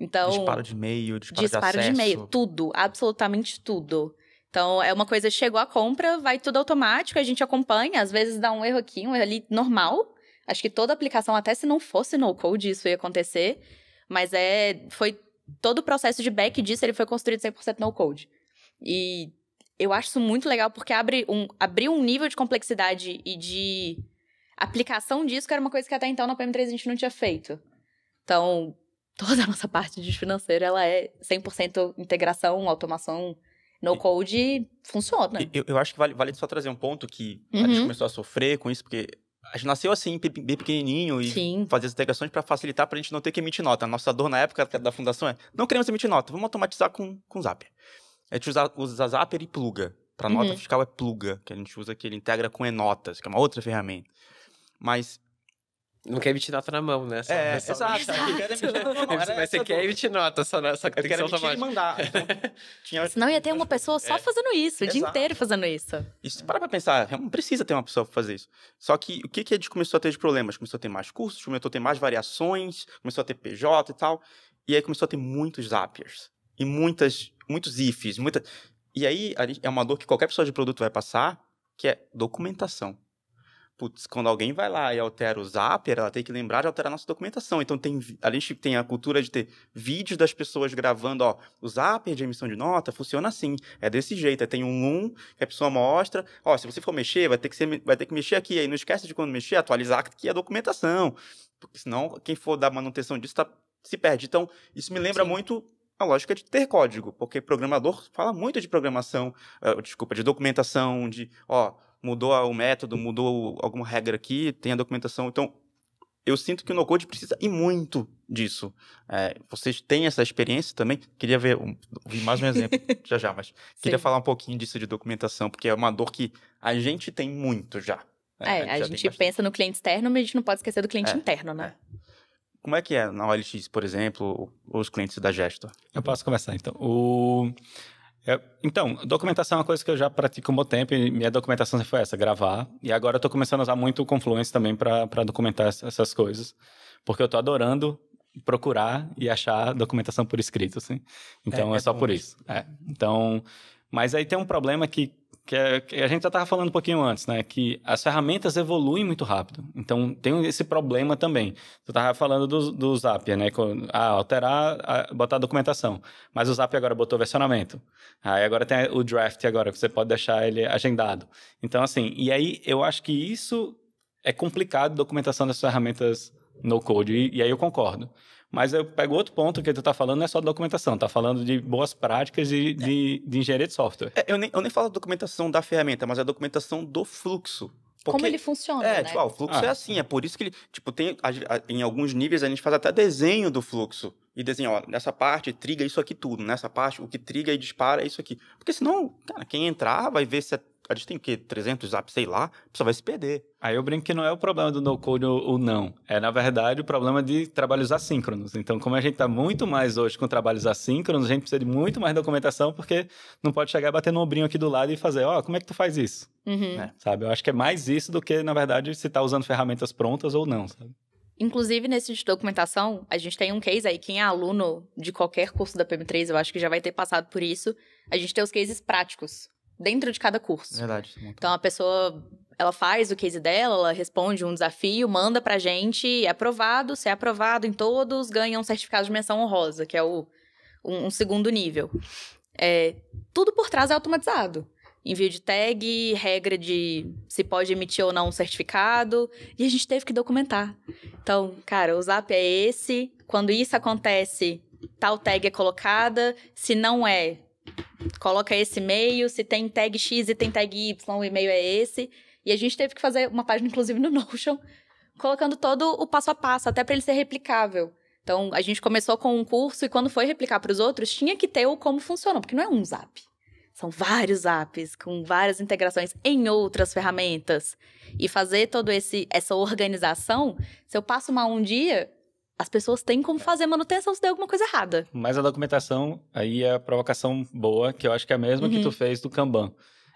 Então, disparo de e-mail, disparo de de e-mail, tudo, absolutamente tudo. Então, é uma coisa, chegou a compra, vai tudo automático, a gente acompanha, às vezes dá um erro aqui, um erro ali, normal. Acho que toda aplicação, até se não fosse no-code, isso ia acontecer. Mas foi todo o processo de back disso, ele foi construído 100% no-code. E eu acho isso muito legal, porque abriu um nível de complexidade e de aplicação disso, que era uma coisa que até então na PM3 a gente não tinha feito. Então, toda a nossa parte de financeiro, ela é 100% integração, automação, no-code, funciona. Eu acho que vale só trazer um ponto que a gente começou a sofrer com isso, porque a gente nasceu assim, bem pequenininho, e fazer as integrações para facilitar, para a gente não ter que emitir nota. A nossa dor na época da fundação não queremos emitir nota, vamos automatizar com Zapier. A gente usa Zapier e Pluga. Para nota fiscal é Pluga, que a gente usa, que ele integra com eNotas, que é uma outra ferramenta. Mas não quer emitir nota na mão, né? Exato. Mas você quer emitir nota, só que tem que ser automático. Mandar. Então, senão ia ter uma pessoa só fazendo isso, o dia inteiro fazendo isso. E se parar pra pensar, não precisa ter uma pessoa pra fazer isso. Só que o que a gente começou a ter de problemas? Começou a ter mais cursos, começou a ter mais variações, começou a ter PJ e tal. E aí começou a ter muitos Zapiers. E muitos ifs. E aí é uma dor que qualquer pessoa de produto vai passar, que é documentação. Putz, quando alguém vai lá e altera o Zapier, ela tem que lembrar de alterar a nossa documentação. Então, a gente tem a cultura de ter vídeos das pessoas gravando, o Zapier de emissão de nota funciona assim, é desse jeito. Aí tem que a pessoa mostra, se você for mexer, vai ter que mexer aqui. Aí não esquece de quando mexer, atualizar aqui a documentação. Porque senão, quem for dar manutenção disso se perde. Então, isso me lembra muito a lógica de ter código, porque programador fala muito de programação, de documentação, mudou o método, mudou alguma regra aqui, tem a documentação. Então, eu sinto que o no-code precisa ir muito disso. Vocês têm essa experiência também? Queria ver mais um exemplo já, mas queria falar um pouquinho disso de documentação, porque é uma dor que a gente tem muito já. A gente pensa no cliente externo, mas a gente não pode esquecer do cliente interno, né? Como é que é na OLX, por exemplo, os clientes da Gestor? Eu posso começar, então. Então, documentação é uma coisa que eu já pratico há um bom tempo e minha documentação sempre foi essa, gravar. E agora eu tô começando a usar muito o Confluence também para documentar essas coisas. Porque eu tô adorando procurar e achar documentação por escrito, assim. Então, é só por isso. Então, mas aí tem um problema que a gente já estava falando um pouquinho antes, né? Que as ferramentas evoluem muito rápido. Então, tem esse problema também. Tu estava falando do Zapier, né? Alterar, botar a documentação. Mas o Zapier agora botou versionamento. Aí agora tem o draft agora, que você pode deixar ele agendado. Então, assim, e aí eu acho que isso é complicado, documentação das ferramentas no-code. E aí eu concordo. Mas eu pego outro ponto que tu tá falando, não é só documentação, tá falando de boas práticas de engenharia de software. Eu nem falo da documentação da ferramenta, mas a documentação do fluxo. Como ele funciona, né? Tipo, o fluxo é assim, é por isso que ele, tipo, tem, em alguns níveis a gente faz até desenho do fluxo. E desenha, ó, nessa parte triga isso aqui tudo, nessa parte o que triga e dispara é isso aqui. Porque senão, cara, quem entrar vai ver se a gente tem o quê? 300 apps, sei lá, a pessoa vai se perder. Aí eu brinco que não é o problema do no-code ou não. É, na verdade, o problema de trabalhos assíncronos. Então, como a gente está muito mais hoje com trabalhos assíncronos, a gente precisa de muito mais documentação, porque não pode chegar e bater no ombrinho aqui do lado e fazer, como é que tu faz isso? Sabe? Eu acho que é mais isso do que, na verdade, se está usando ferramentas prontas ou não, sabe? Inclusive, nesse de documentação, a gente tem um case aí, quem é aluno de qualquer curso da PM3, eu acho que já vai ter passado por isso. A gente tem os cases práticos dentro de cada curso. Verdade. Então, a pessoa, ela faz o case dela, ela responde um desafio, manda pra gente, é aprovado, se é aprovado em todos, ganha um certificado de menção honrosa, que é um segundo nível. Tudo por trás é automatizado. Envio de tag, regra de se pode emitir ou não um certificado, e a gente teve que documentar. Então, cara, o Zap é esse, quando isso acontece, tal tag é colocada, se não é, coloca esse e-mail, se tem tag X e tem tag Y, o e-mail é esse. E a gente teve que fazer uma página, inclusive, no Notion, colocando todo o passo a passo, até para ele ser replicável. Então, a gente começou com um curso e quando foi replicar para os outros, tinha que ter o como funciona, porque não é um Zap. São vários apps com várias integrações em outras ferramentas. E fazer toda essa organização, se eu passo mal um dia, as pessoas têm como fazer manutenção se der alguma coisa errada. Mas a documentação, aí é a provocação boa, que eu acho que é a mesma que tu fez do Kanban.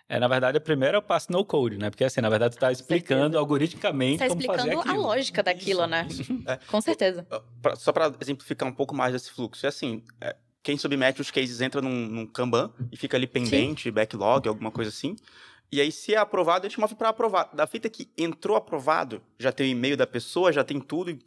Na verdade, a primeira é o passo no code, né? Porque assim, na verdade, tu tá explicando algoritmicamente como fazer aquilo. Tá explicando a lógica daquilo, né? Com certeza. Só para exemplificar um pouco mais desse fluxo, é assim, quem submete os cases entra num Kanban e fica ali pendente, backlog, alguma coisa assim. E aí, se é aprovado, a gente mostra para aprovado. Da fita que entrou aprovado, já tem o e-mail da pessoa, já tem tudo e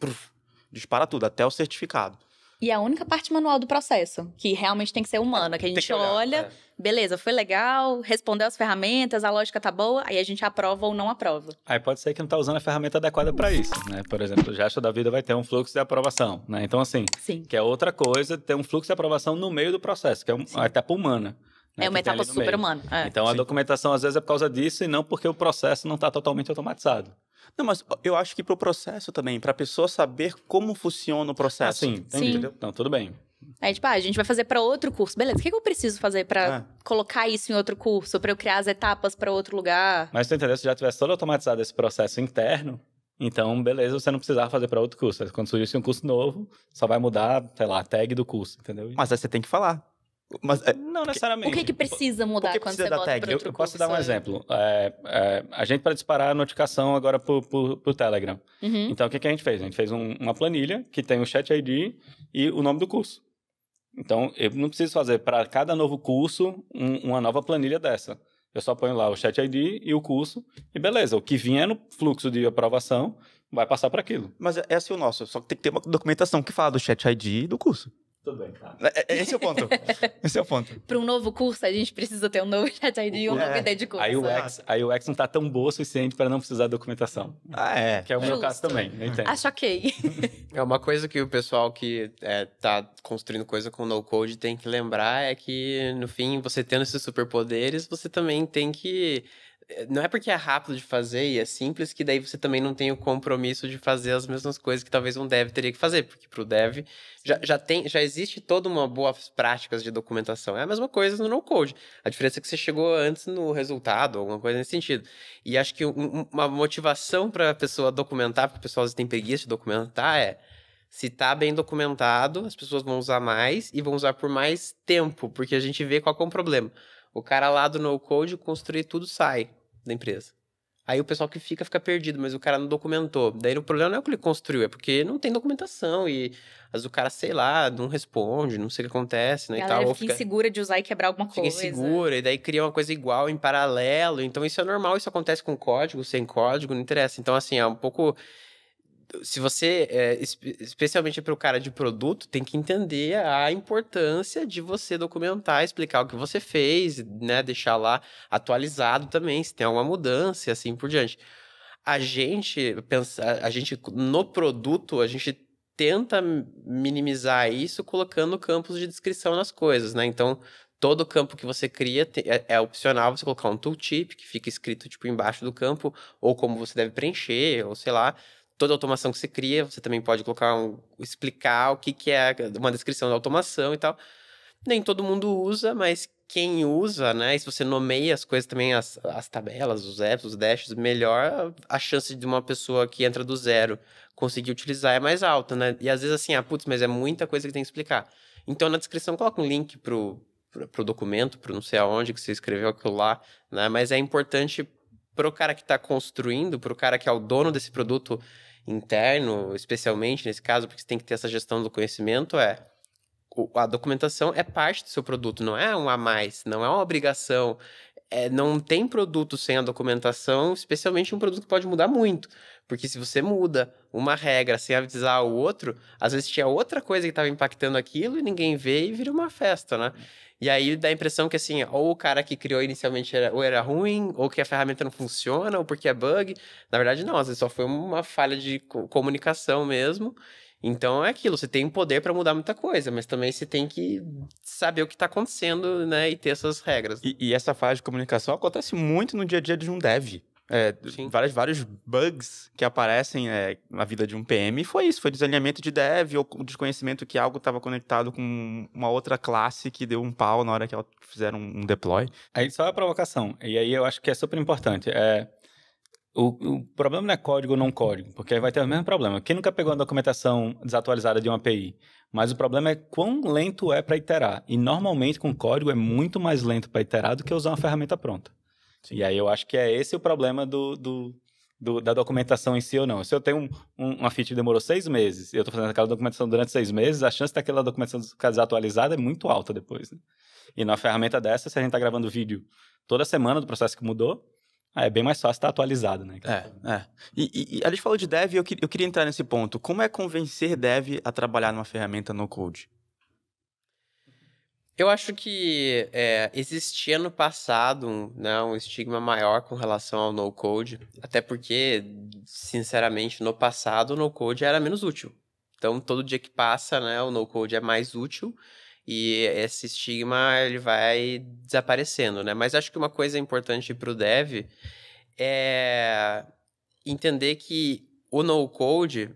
dispara tudo, até o certificado. E a única parte manual do processo, que realmente tem que ser humana, que a gente olha, beleza, foi legal, respondeu as ferramentas, a lógica tá boa, aí a gente aprova ou não aprova. Aí pode ser que não tá usando a ferramenta adequada para isso, né? Por exemplo, o gesto da vida vai ter um fluxo de aprovação, né? Então, assim, que é outra coisa, ter um fluxo de aprovação no meio do processo, que é uma etapa humana. Né? É uma etapa super humana. Então, a documentação, às vezes, é por causa disso e não porque o processo não tá totalmente automatizado. Não, mas eu acho que pro processo também, pra pessoa saber como funciona o processo. Sim. Entendeu? Então, tudo bem. Aí, tipo, a gente vai fazer para outro curso. Beleza, o que eu preciso fazer para colocar isso em outro curso? Para eu criar as etapas para outro lugar? Mas tu entendeu? Se já tivesse todo automatizado esse processo interno, então, beleza, você não precisava fazer para outro curso. Quando surgisse um curso novo, só vai mudar, sei lá, a tag do curso, entendeu? Mas aí você tem que falar. Mas, não necessariamente. O que precisa mudar quando você bota para outro curso? Eu posso dar um exemplo. A gente para disparar a notificação agora pro Telegram. Então, o que a gente fez? A gente fez uma planilha que tem o Chat ID e o nome do curso. Então, eu não preciso fazer para cada novo curso uma nova planilha dessa. Eu só ponho lá o Chat ID e o curso e beleza. O que vier no fluxo de aprovação vai passar para aquilo. Mas é assim o nosso. Só que tem que ter uma documentação que fala do Chat ID e do curso. Tudo bem, tá. Esse é o ponto. Esse é o ponto. Para um novo curso, a gente precisa ter um novo Chat ID e um novo ID de curso. Aí o UX não tá tão boa o suficiente para não precisar de documentação. Que é o meu caso também, eu entendo. Acho ok. É uma coisa que o pessoal que tá construindo coisa com no-code tem que lembrar é que, no fim, você tendo esses superpoderes, você também tem que... Não é porque é rápido de fazer e é simples que daí você também não tem o compromisso de fazer as mesmas coisas que talvez um dev teria que fazer, porque pro dev já existe toda uma boas práticas de documentação. É a mesma coisa no no-code. A diferença é que você chegou antes no resultado, alguma coisa nesse sentido. E acho que uma motivação para a pessoa documentar, porque o pessoal às vezes tem preguiça de documentar, Se tá bem documentado, as pessoas vão usar mais e vão usar por mais tempo, porque a gente vê qual que é o problema. O cara lá do no-code construir tudo sai da empresa. Aí o pessoal que fica perdido, mas o cara não documentou. Daí o problema não é o que ele construiu, é porque não tem documentação e às vezes o cara, sei lá, não responde, não sei o que acontece, né? A e galera tal, fica insegura de usar e quebrar alguma fica coisa. insegura, e daí cria uma coisa igual em paralelo. Então isso é normal, isso acontece com código, sem código, não interessa. Então, assim, é um pouco... Se você, especialmente para o cara de produto, tem que entender a importância de você documentar, explicar o que você fez, né? Deixar lá atualizado também, se tem alguma mudança e assim por diante. A gente no produto, a gente tenta minimizar isso colocando campos de descrição nas coisas, né? Então, todo campo que você cria é opcional você colocar um tooltip que fica escrito tipo embaixo do campo, ou como você deve preencher, ou sei lá. Toda automação que você cria, você também pode colocar explicar o que é uma descrição da automação e tal. Nem todo mundo usa, mas quem usa, né? E se você nomeia as coisas também, as tabelas, os apps, os dashes, melhor a chance de uma pessoa que entra do zero conseguir utilizar é mais alta, né? E às vezes assim, putz, mas é muita coisa que tem que explicar. Então na descrição coloca um link pro documento, pro não sei aonde que você escreveu aquilo lá, né? Mas é importante pro cara que está construindo, pro cara que é o dono desse produto interno, especialmente nesse caso, porque você tem que ter essa gestão do conhecimento, a documentação é parte do seu produto, não é um a mais, não é uma obrigação. Não tem produto sem a documentação, especialmente um produto que pode mudar muito. Porque se você muda uma regra sem avisar o outro, às vezes tinha outra coisa que estava impactando aquilo e ninguém vê e vira uma festa, né? E aí dá a impressão que, assim, ou o cara que criou inicialmente era ruim, ou que a ferramenta não funciona, ou porque é bug. Na verdade, não, às vezes só foi uma falha de comunicação mesmo. Então é aquilo, você tem poder para mudar muita coisa, mas também você tem que saber o que está acontecendo, né, e ter essas regras. E essa falha de comunicação acontece muito no dia a dia de um dev. Vários bugs que aparecem na vida de um PM, foi isso, foi desalinhamento de dev ou desconhecimento que algo estava conectado com uma outra classe que deu um pau na hora que fizeram um deploy. Aí só a provocação, e aí eu acho que é super importante, o problema não é código ou não código, porque aí vai ter o mesmo problema. Quem nunca pegou a documentação desatualizada de uma API? Mas o problema é quão lento é para iterar, e normalmente com código é muito mais lento para iterar do que usar uma ferramenta pronta. Sim. E aí eu acho que é esse o problema da documentação em si ou não. Se eu tenho uma feature que demorou 6 meses e eu estou fazendo aquela documentação durante 6 meses, a chance daquela documentação ficar desatualizada é muito alta depois. Né? E numa ferramenta dessa, se a gente está gravando vídeo toda semana do processo que mudou, é bem mais fácil estar atualizado. Né? E a gente falou de dev e eu queria entrar nesse ponto. Como é convencer dev a trabalhar numa ferramenta no-code? Eu acho que existia no passado um estigma maior com relação ao no-code, até porque, sinceramente, no passado o no-code era menos útil. Então, todo dia que passa, né, o no-code é mais útil e esse estigma ele vai desaparecendo, né? Mas acho que uma coisa importante para o dev é entender que o no-code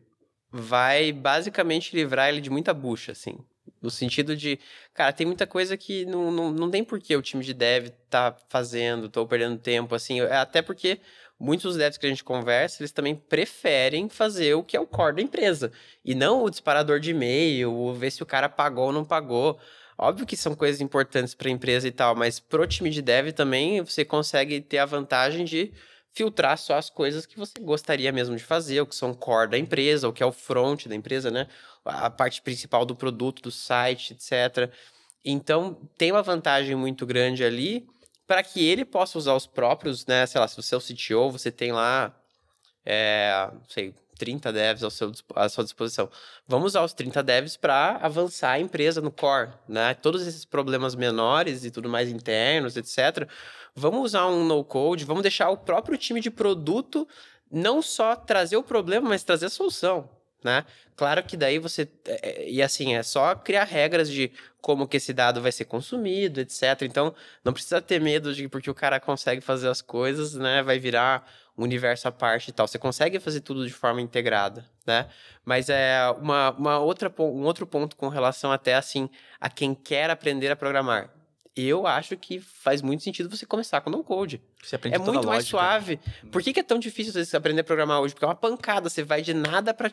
vai basicamente livrar ele de muita bucha, assim. No sentido de, cara, tem muita coisa que não tem por que o time de dev tá fazendo, tô perdendo tempo, assim. Até porque muitos dos devs que a gente conversa, eles também preferem fazer o que é o core da empresa. E não o disparador de e-mail, ou ver se o cara pagou ou não pagou. Óbvio que são coisas importantes para a empresa e tal, mas pro time de dev também você consegue ter a vantagem de filtrar só as coisas que você gostaria mesmo de fazer, o que são core da empresa, o que é o front da empresa, né? A parte principal do produto, do site, etc. Então, tem uma vantagem muito grande ali para que ele possa usar os próprios, né? Sei lá, se você é o CTO, você tem lá, 30 devs à sua disposição. Vamos usar os 30 devs para avançar a empresa no core, né? Todos esses problemas menores e tudo mais internos, etc. Vamos usar um no-code, vamos deixar o próprio time de produto não só trazer o problema, mas trazer a solução, né? Claro que daí você... E assim, é só criar regras de como que esse dado vai ser consumido, etc. Então, não precisa ter medo de porque o cara consegue fazer as coisas, né? Vai virar um universo à parte e tal. Você consegue fazer tudo de forma integrada, né? Mas um outro ponto com relação até, assim, a quem quer aprender a programar. Eu acho que faz muito sentido você começar com no-code. É muito mais suave. Por que é tão difícil você aprender a programar hoje? Porque é uma pancada. Você vai de nada pra,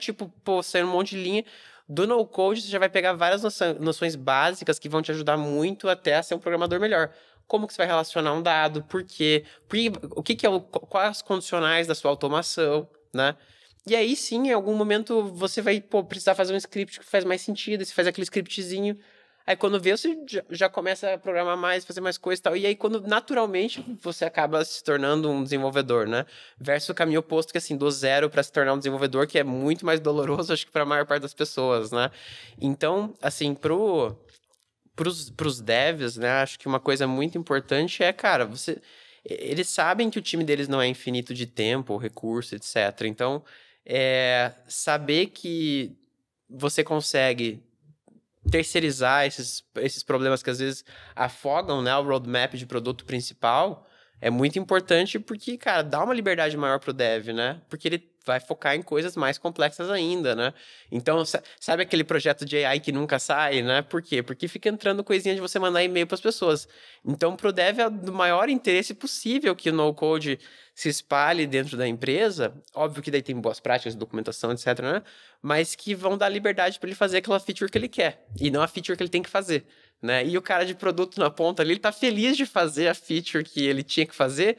sair um monte de linha. Do no-code, você já vai pegar várias noções básicas que vão te ajudar muito até a ser um programador melhor. Como que você vai relacionar um dado, por quê, o que é quais os condicionais da sua automação, né? E aí sim, em algum momento, você vai precisar fazer um script que faz mais sentido, você faz aquele scriptzinho. Aí quando vê, você já começa a programar mais, fazer mais coisas e tal. E aí quando, naturalmente, você acaba se tornando um desenvolvedor, né? Versus o caminho oposto, que assim, do zero para se tornar um desenvolvedor, que é muito mais doloroso, acho que para a maior parte das pessoas, né? Então, assim, pros devs, né? Acho que uma coisa muito importante é, cara, eles sabem que o time deles não é infinito de tempo, recurso, etc. Então, saber que você consegue terceirizar esses problemas que às vezes afogam, né, o roadmap de produto principal é muito importante porque, cara, dá uma liberdade maior pro dev, né? Porque ele vai focar em coisas mais complexas ainda, né? Então, sabe aquele projeto de AI que nunca sai, né? Por quê? Porque fica entrando coisinha de você mandar e-mail para as pessoas. Então, pro dev é do maior interesse possível que o no-code se espalhe dentro da empresa. Óbvio que daí tem boas práticas, documentação, etc, né? Mas que vão dar liberdade para ele fazer aquela feature que ele quer e não a feature que ele tem que fazer, né? E o cara de produto na ponta ali, ele tá feliz de fazer a feature que ele tinha que fazer,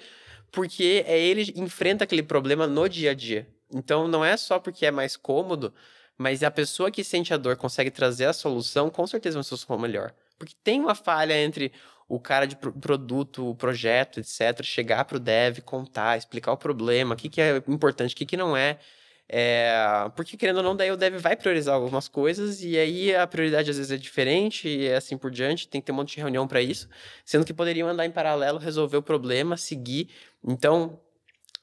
porque ele enfrenta aquele problema no dia a dia. Então, não é só porque é mais cômodo, mas a pessoa que sente a dor consegue trazer a solução, com certeza vai ser uma solução melhor. Porque tem uma falha entre o cara de produto, o projeto, etc., chegar pro dev, contar, explicar o problema, o que é importante, o que não é. Porque, querendo ou não, daí o dev vai priorizar algumas coisas e aí a prioridade às vezes é diferente e assim por diante, tem que ter um monte de reunião para isso, sendo que poderiam andar em paralelo, resolver o problema, seguir. Então,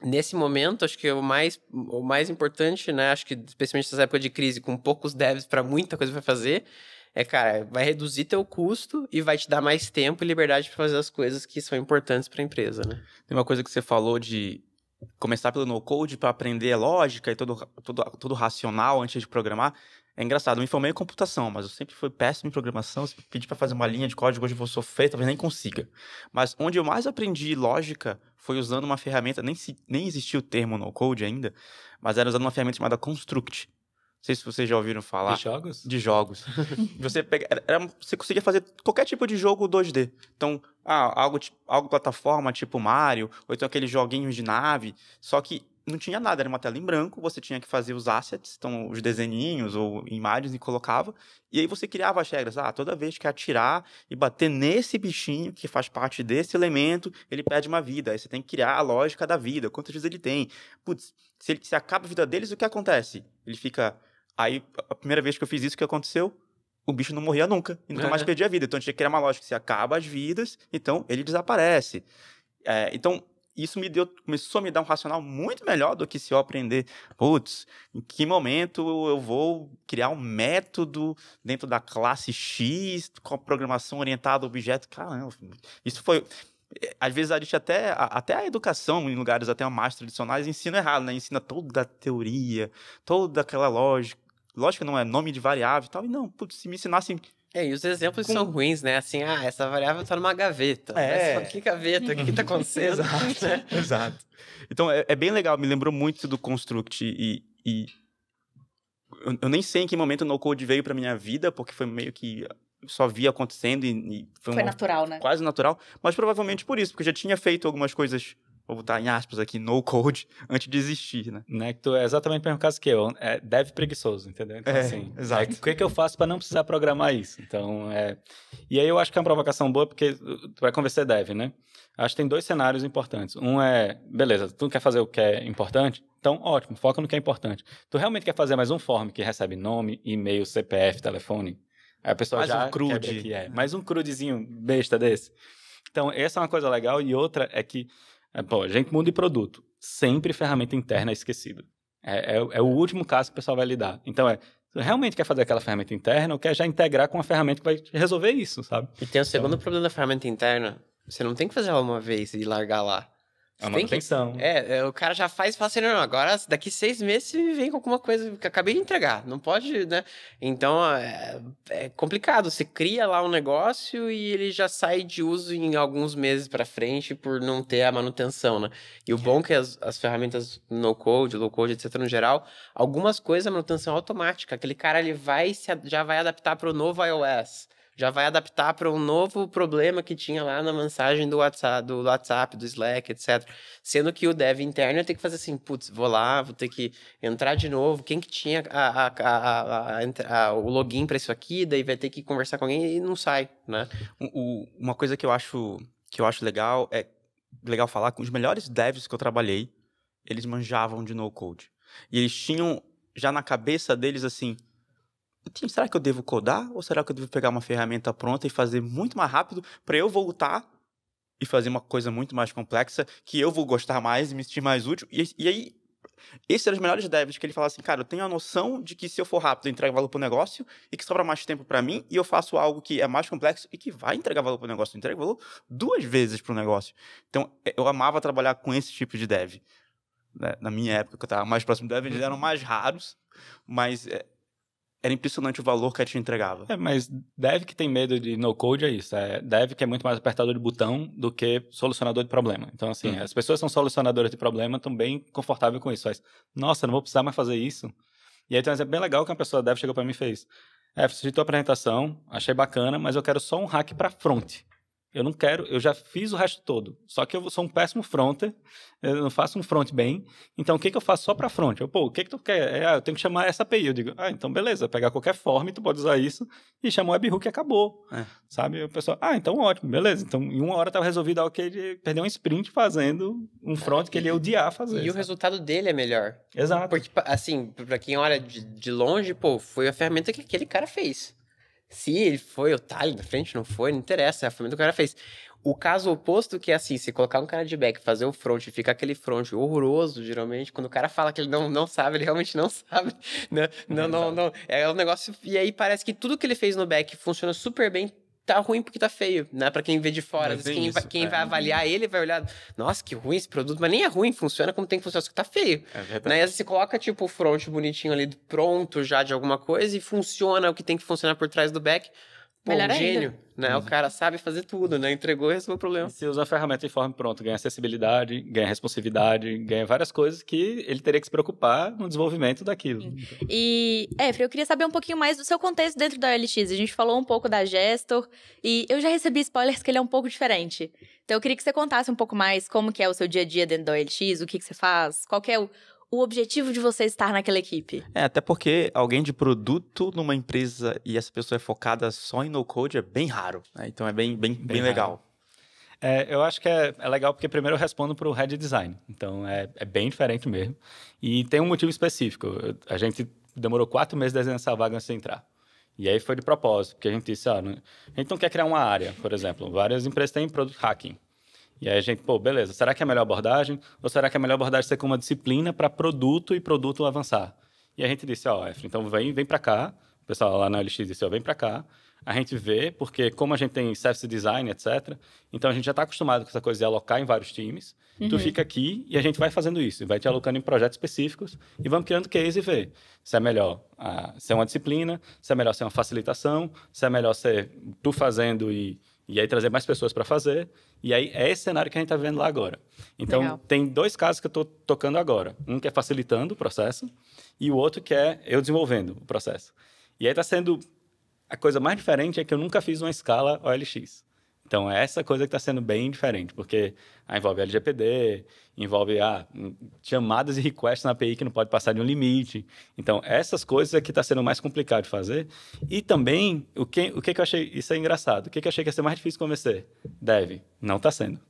nesse momento, acho que o mais importante, né, acho que especialmente nessa época de crise, com poucos devs para muita coisa para fazer, cara, vai reduzir teu custo e vai te dar mais tempo e liberdade para fazer as coisas que são importantes para a empresa, né? Tem uma coisa que você falou de começar pelo no-code para aprender lógica e todo racional antes de programar. É engraçado, eu me formei em computação, mas eu sempre fui péssimo em programação. Se pedir para fazer uma linha de código, hoje eu vou sofrer, talvez nem consiga. Mas onde eu mais aprendi lógica foi usando uma ferramenta, nem existia o termo no-code ainda, mas era usando uma ferramenta chamada Construct. Não sei se vocês já ouviram falar. De jogos? De jogos. Você conseguia fazer qualquer tipo de jogo 2D. Então, algo plataforma tipo Mario, ou então aqueles joguinhos de nave. Só que não tinha nada, era uma tela em branco, você tinha que fazer os assets, então os desenhinhos ou imagens e colocava. E aí você criava as regras. Toda vez que atirar e bater nesse bichinho que faz parte desse elemento, ele perde uma vida. Aí você tem que criar a lógica da vida, quantas vezes ele tem. Putz, se acaba a vida deles, o que acontece? Ele fica... Aí, a primeira vez que eu fiz isso, o que aconteceu? O bicho não morria nunca e nunca mais perdia a vida. Então, a gente tinha que criar uma lógica. Se acaba as vidas, então ele desaparece. Então, isso começou a me dar um racional muito melhor do que se eu aprender, em que momento eu vou criar um método dentro da classe X com a programação orientada a objeto. Caramba, isso foi... Às vezes a gente até a educação, em lugares até mais tradicionais, ensina errado, né? Ensina toda a teoria, toda aquela lógica. Lógica não é nome de variável e tal. E não, se me ensinassem... E os exemplos são ruins, né? Assim, essa variável tá numa gaveta. Que gaveta? O que tá acontecendo? Exato, né? Exato. Então, é bem legal. Me lembrou muito do Construct. E eu nem sei em que momento o no-code veio pra minha vida, porque foi meio que... só via acontecendo e foi natural, né? Quase natural. Mas provavelmente por isso, porque eu já tinha feito algumas coisas... Vou botar em aspas aqui, no code, antes de existir, né? Tu é exatamente o mesmo caso que eu. É dev preguiçoso, entendeu? Então, assim, exato. O que eu faço para não precisar programar isso? Então, E aí eu acho que é uma provocação boa, porque tu vai convencer dev, né? Acho que tem 2 cenários importantes. Um é, beleza, tu quer fazer o que é importante? Então, ótimo, foca no que é importante. Tu realmente quer fazer mais um form que recebe nome, e-mail, CPF, telefone? Aí a pessoa mais já um CRUD. que mais um CRUDzinho besta desse. Então, essa é uma coisa legal. E outra é que a gente muda de produto. Sempre ferramenta interna é esquecida. É o último caso que o pessoal vai lidar. Então, você realmente quer fazer aquela ferramenta interna ou quer já integrar com uma ferramenta que vai resolver isso, sabe? E tem o segundo problema da ferramenta interna. Você não tem que fazer ela uma vez e largar lá. A manutenção. O cara já faz e fala assim, não, agora daqui 6 meses você vem com alguma coisa que eu acabei de entregar. Não pode, né? Então, é complicado. Você cria lá um negócio e ele já sai de uso em alguns meses pra frente por não ter a manutenção, né? E o bom é que as ferramentas no-code, low-code, etc, no geral, algumas coisas a manutenção é automática. Aquele cara, ele já vai adaptar para o novo iOS. Já vai adaptar para um novo problema que tinha lá na mensagem do WhatsApp, do Slack, etc. Sendo que o dev interno tem que fazer assim, putz, vou lá, vou ter que entrar de novo, quem que tinha o login para isso aqui, daí vai ter que conversar com alguém e não sai, né? Uma coisa que eu acho legal é legal falar com os melhores devs que eu trabalhei, eles manjavam de no-code. E eles tinham já na cabeça deles assim, será que eu devo codar ou será que eu devo pegar uma ferramenta pronta e fazer muito mais rápido para eu voltar e fazer uma coisa muito mais complexa que eu vou gostar mais e me sentir mais útil? E aí, esses eram os melhores devs que ele falava assim, cara, eu tenho a noção de que se eu for rápido eu entrego valor pro negócio e que sobra mais tempo para mim e eu faço algo que é mais complexo e que vai entregar valor pro negócio. Eu entrego valor 2 vezes pro negócio. Então, eu amava trabalhar com esse tipo de dev. Na minha época, que eu estava mais próximo do dev, eles eram mais raros, mas era impressionante o valor que a gente entregava. Mas dev que tem medo de no-code é isso. Dev que é muito mais apertador de botão do que solucionador de problema. Então, assim, as pessoas são solucionadoras de problema, estão bem confortáveis com isso. Nossa, não vou precisar mais fazer isso. E aí tem um exemplo bem legal que uma pessoa dev chegou para mim e fez. Fiz tua apresentação, achei bacana, mas eu quero só um hack para front. Eu não quero, eu já fiz o resto todo. Só que eu sou um péssimo fronter, eu não faço um front bem. Então, o que eu faço só para front? O que tu quer? Eu tenho que chamar essa API. Eu digo, então beleza, pegar qualquer form, tu pode usar isso e chamar o webhook e acabou. Sabe? E o pessoal, então ótimo, beleza. Então, em 1 hora estava resolvido algo que ele perdeu um sprint fazendo um front que ele ia odiar fazer. E o resultado dele é melhor. Exato. Porque, assim, para quem olha de longe, foi a ferramenta que aquele cara fez. Se ele foi o talho da frente, não foi, não interessa, é a ferramenta que o cara fez. O caso oposto que é assim, se colocar um cara de back, fazer o front, fica aquele front horroroso, geralmente, quando o cara fala que ele não sabe, ele realmente não sabe, né? Não, é um negócio, e aí parece que tudo que ele fez no back funciona super bem, tá ruim porque tá feio, né? Pra quem vê de fora, às vezes quem vai avaliar ele vai olhar, nossa, que ruim esse produto, mas nem é ruim, funciona como tem que funcionar, só que tá feio. É verdade. Né? E às vezes você coloca, tipo, o front bonitinho ali, pronto já de alguma coisa e funciona o que tem que funcionar por trás do back. Pô, Melhor um ainda. gênio, né? O cara sabe fazer tudo, né? Entregou e resolveu o problema. E se usa a ferramenta de forma pronto, ganha acessibilidade, ganha responsividade, ganha várias coisas que ele teria que se preocupar no desenvolvimento daquilo. E, Efra, eu queria saber um pouquinho mais do seu contexto dentro da OLX. A gente falou um pouco da Gestor e eu já recebi spoilers que ele é um pouco diferente. Então eu queria que você contasse um pouco mais como que é o seu dia a dia dentro da OLX, o que você faz, qual que é o objetivo de você estar naquela equipe. Até porque alguém de produto numa empresa e essa pessoa é focada só em no-code é bem raro, né? Então é bem legal. Eu acho que é legal porque primeiro eu respondo para o Head Design. Então é bem diferente mesmo. E tem um motivo específico. A gente demorou 4 meses desenhando essa vaga antes de entrar. E aí foi de propósito, porque a gente disse, a gente não quer criar uma área, por exemplo. Várias empresas têm Product Hacking. E aí a gente, beleza, será que é a melhor abordagem? Ou será que é a melhor abordagem ser com uma disciplina para produto e produto avançar? E a gente disse, Efra, então vem para cá. O pessoal lá na OLX disse, vem para cá. A gente vê, porque como a gente tem service design, etc., então a gente já está acostumado com essa coisa de alocar em vários times. Tu fica aqui e a gente vai fazendo isso. E vai te alocando em projetos específicos e vamos criando case e ver se é melhor ser uma disciplina, se é melhor ser uma facilitação, se é melhor ser tu fazendo e aí trazer mais pessoas para fazer. E aí é esse cenário que a gente está vendo lá agora. Então, Legal. Tem 2 casos que eu estou tocando agora. Um que é facilitando o processo e o outro que é eu desenvolvendo o processo. E aí está sendo... A coisa mais diferente é que eu nunca fiz uma escala OLX. Então, é essa coisa que está sendo bem diferente, porque envolve LGPD, envolve chamadas e requests na API que não pode passar de um limite. Então, essas coisas é que está sendo mais complicado de fazer. E também, o que eu achei... Isso é engraçado. O que eu achei que ia ser mais difícil de convencer? Dev. Não está sendo.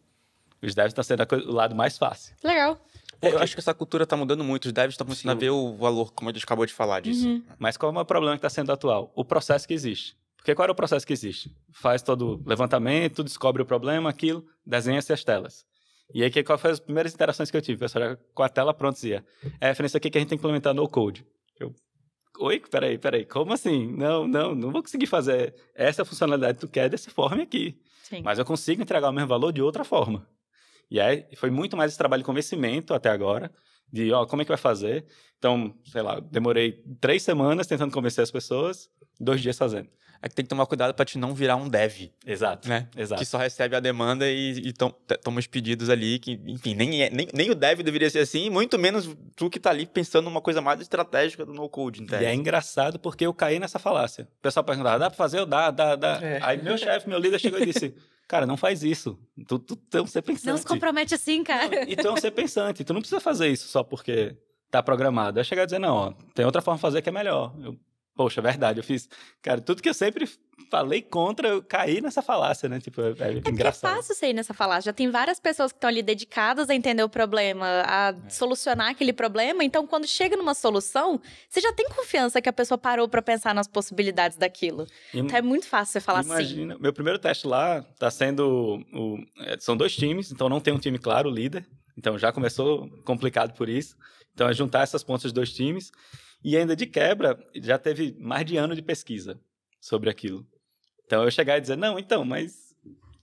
Os devs estão sendo o lado mais fácil. Legal. Eu acho que essa cultura está mudando muito. Os devs estão começando a ver o valor, como a gente acabou de falar disso. Mas qual é o problema que está sendo atual? O processo que existe. Porque qual era o processo que existe? Faz todo o levantamento, descobre o problema, aquilo, desenha-se as telas. E aí, qual foi as primeiras interações que eu tive? O pessoal já com a tela pronta dizia, isso aqui que a gente tem que implementar no code. Oi, peraí, como assim? Não vou conseguir fazer essa funcionalidade que tu quer dessa forma aqui. Sim. Mas eu consigo entregar o mesmo valor de outra forma. E aí foi muito mais esse trabalho de convencimento até agora, de, como é que vai fazer? Então, sei lá, demorei 3 semanas tentando convencer as pessoas, 2 dias fazendo. É que tem que tomar cuidado pra te não virar um dev, Exato, né? exato. Que só recebe a demanda e toma os pedidos ali, que, enfim, nem o dev deveria ser assim, muito menos tu que tá ali pensando numa coisa mais estratégica do no-code, E é engraçado porque eu caí nessa falácia. O pessoal perguntava, dá pra fazer? Eu dá. Aí meu chefe, meu líder chegou e disse, cara, não faz isso. Tu é um ser pensante. Não se compromete assim, cara. E tu é um ser pensante. Tu não precisa fazer isso só porque tá programado. Aí chegar a dizer, não, tem outra forma de fazer que é melhor. Poxa, é verdade, eu fiz... Cara, tudo que eu sempre falei contra, eu caí nessa falácia, né? Tipo, é engraçado. É fácil você ir nessa falácia. Já tem várias pessoas que estão ali dedicadas a entender o problema, a solucionar aquele problema. Então, quando chega numa solução, você já tem confiança que a pessoa parou pra pensar nas possibilidades daquilo. Então, é muito fácil você falar Imagina, assim. meu primeiro teste lá tá sendo... são 2 times, então não tem um time claro, o líder. Então, já começou complicado por isso. Então, é juntar essas pontas de 2 times. E ainda de quebra, já teve mais de ano de pesquisa sobre aquilo. Então eu chegar e dizer, não, então, mas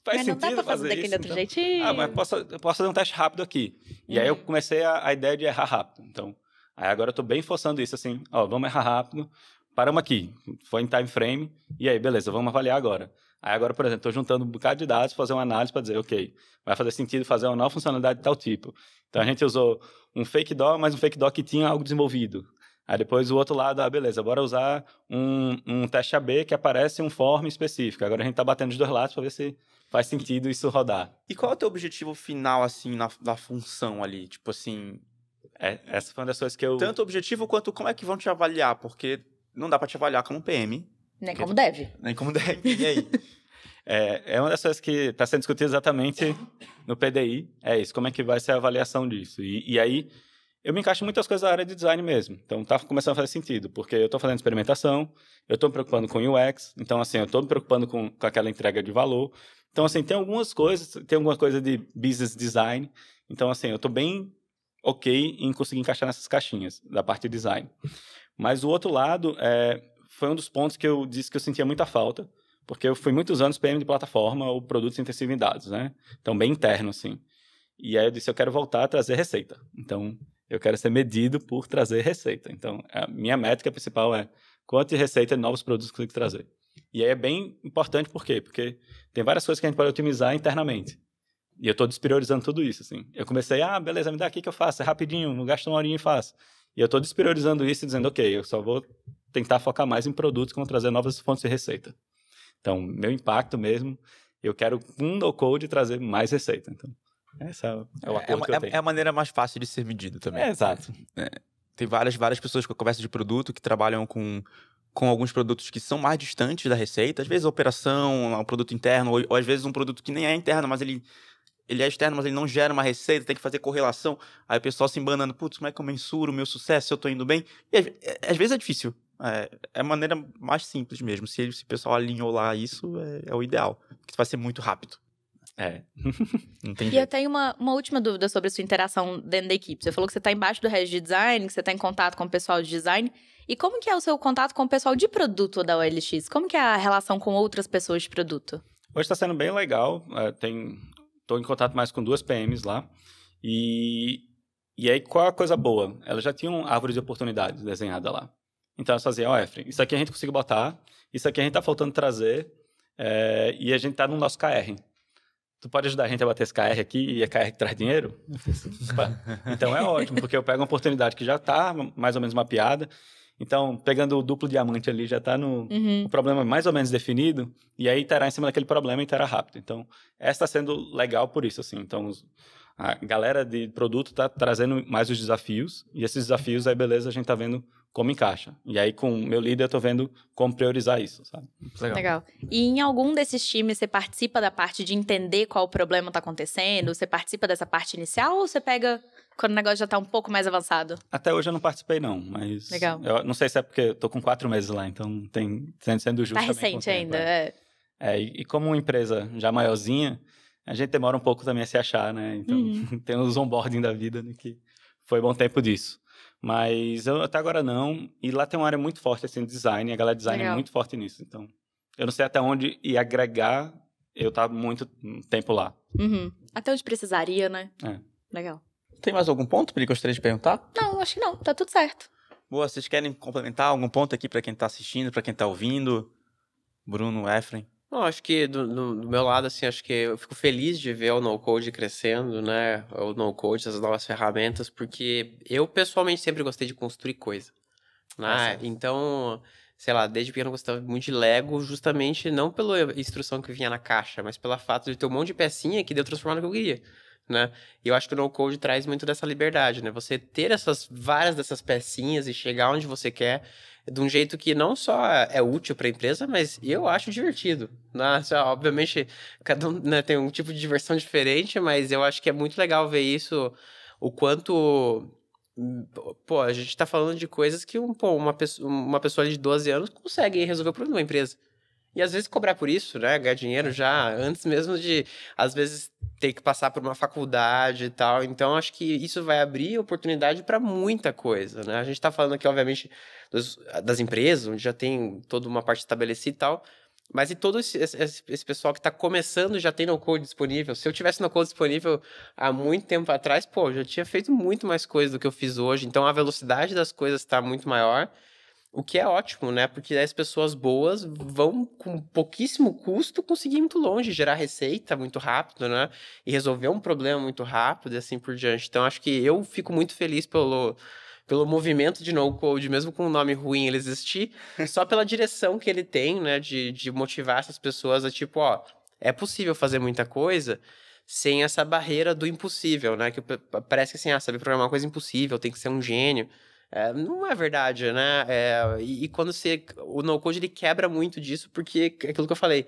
faz Mas não sentido dá pra fazer daquele isso, outro então... jeitinho. Mas eu posso fazer um teste rápido aqui. E aí eu comecei a ideia de errar rápido. Então, aí agora eu tô bem forçando isso, assim, vamos errar rápido, paramos aqui, foi em time frame, e aí, beleza, vamos avaliar agora. Aí agora, por exemplo, estou juntando um bocado de dados, fazer uma análise para dizer, ok, vai fazer sentido fazer uma nova funcionalidade de tal tipo. Então a gente usou um fake DOR, mas um fake DOR que tinha algo desenvolvido. Aí depois o outro lado, beleza, bora usar um teste AB que aparece um form específico. Agora a gente está batendo os 2 lados para ver se faz sentido isso rodar. E qual é o teu objetivo final, assim, na função ali? Tipo assim... Essa foi uma das coisas que eu... Tanto objetivo quanto como é que vão te avaliar, porque não dá para te avaliar como PM. Nem como deve. Nem como deve, e aí? É uma das coisas que está sendo discutida exatamente no PDI, é isso, como é que vai ser a avaliação disso. E aí... Eu me encaixo em muitas coisas da área de design mesmo. Então, tá começando a fazer sentido. Porque eu estou fazendo experimentação, eu estou me preocupando com UX. Então, assim, eu estou me preocupando com aquela entrega de valor. Então, assim, tem alguma coisa de business design. Então, assim, eu estou bem ok em conseguir encaixar nessas caixinhas da parte de design. Mas o outro lado foi um dos pontos que eu disse que eu sentia muita falta. Porque eu fui muitos anos PM de plataforma ou produtos intensivos em dados, né? Então, bem interno, assim. E aí eu disse, eu quero voltar a trazer receita. Então... eu quero ser medido por trazer receita. Então, a minha métrica principal é quanto de receita de novos produtos eu consigo trazer. E aí é bem importante, por quê? Porque tem várias coisas que a gente pode otimizar internamente. E eu estou despriorizando tudo isso, assim. Eu comecei, beleza, me dá aqui que eu faço, é rapidinho, não gasto uma horinha e faço. E eu estou despriorizando isso e dizendo, ok, eu só vou tentar focar mais em produtos que vão trazer novas fontes de receita. Então, meu impacto mesmo, eu quero com no-code trazer mais receita. Então, essa é o acordo que eu tenho. É a maneira mais fácil de ser medido também. Exato. Tem várias pessoas que eu converso de produto que trabalham com alguns produtos que são mais distantes da receita. Às vezes a operação, um produto interno, ou às vezes um produto que nem é interno, mas ele é externo, mas ele não gera uma receita, tem que fazer correlação. Aí o pessoal se embanando, putz, como é que eu mensuro o meu sucesso se eu tô indo bem? E às vezes é difícil. É a maneira mais simples mesmo. Se o pessoal alinhou lá isso, é o ideal. Porque vai ser muito rápido. Não tem E jeito. eu tenho uma última dúvida sobre a sua interação dentro da equipe. Você falou que você está embaixo do head de design, que você está em contato com o pessoal de design. E como que é o seu contato com o pessoal de produto da OLX? Como que é a relação com outras pessoas de produto? Hoje está sendo bem legal. Estou em contato mais com 2 PMs lá. E aí, qual é a coisa boa? Elas já tinham árvore de oportunidades desenhada lá. Então, elas faziam, Efraim, isso aqui a gente conseguiu botar, isso aqui a gente está faltando trazer, e a gente está no nosso KR. Tu pode ajudar a gente a bater esse KR aqui e a KR que traz dinheiro? Então é ótimo, porque eu pego uma oportunidade que já está mais ou menos mapeada. Então, pegando o duplo diamante ali, já está o problema mais ou menos definido, e aí iterar em cima daquele problema e iterar rápido. Então, essa está sendo legal por isso, assim. Então, a galera de produto está trazendo mais os desafios, e esses desafios, aí beleza, a gente está vendo como encaixa. E aí, com o meu líder, eu estou vendo como priorizar isso, sabe? Legal. E em algum desses times, você participa da parte de entender qual o problema está acontecendo? Você participa dessa parte inicial ou você pega quando o negócio já está um pouco mais avançado? Até hoje eu não participei, não, mas... Legal. Eu não sei se é porque eu tô com 4 meses lá, então sendo justo Tá também com o recente tempo, ainda, e como uma empresa já maiorzinha, a gente demora um pouco também a se achar, né? Então, tem os onboarding da vida, né, que foi bom tempo disso. Mas eu até agora não, e lá tem uma área muito forte, assim, de design, e a galera de design Legal. é muito forte nisso, então... Eu não sei até onde ir agregar eu estar muito tempo lá. Uhum. Até onde precisaria, né? É. Legal. Tem mais algum ponto que ele gostaria de perguntar? Não, acho que não. Tá tudo certo. Boa, vocês querem complementar algum ponto aqui pra quem tá assistindo, pra quem tá ouvindo? Bruno, Efraim? Não, acho que do meu lado, assim, acho que eu fico feliz de ver o no-code crescendo, né? O no-code, as novas ferramentas, porque eu, pessoalmente, sempre gostei de construir coisa, né? Então, sei lá, desde pequeno eu gostava muito de Lego, justamente não pela instrução que vinha na caixa, mas pelo fato de ter um monte de pecinha que deu transformar no que eu queria, né? E eu acho que o no-code traz muito dessa liberdade, né? Você ter várias dessas pecinhas e chegar onde você quer de um jeito que não só é útil para a empresa, mas eu acho divertido, né? Obviamente, cada um, né, tem um tipo de diversão diferente, mas eu acho que é muito legal ver isso, o quanto... Pô, a gente tá falando de coisas que uma pessoa ali de 12 anos consegue resolver o problema da empresa. E às vezes cobrar por isso, né? Ganhar dinheiro já antes mesmo de, às vezes, ter que passar por uma faculdade e tal. Então, acho que isso vai abrir oportunidade para muita coisa, né? A gente tá falando aqui, obviamente, das empresas, onde já tem toda uma parte estabelecida e tal. Mas e todo esse pessoal que está começando já tem no-code disponível. Se eu tivesse no-code disponível há muito tempo atrás, pô, eu já tinha feito muito mais coisa do que eu fiz hoje. Então, a velocidade das coisas está muito maior. O que é ótimo, né? Porque as pessoas boas vão, com pouquíssimo custo, conseguir ir muito longe, gerar receita muito rápido, né? E resolver um problema muito rápido e assim por diante. Então, acho que eu fico muito feliz pelo movimento de no-code, mesmo com um nome ruim ele existir, só pela direção que ele tem, né? De motivar essas pessoas a tipo, ó, é possível fazer muita coisa sem essa barreira do impossível, né? Que parece que assim, saber programar uma coisa impossível, tem que ser um gênio. Não é verdade, né? E quando o no-code ele quebra muito disso, porque é aquilo que eu falei.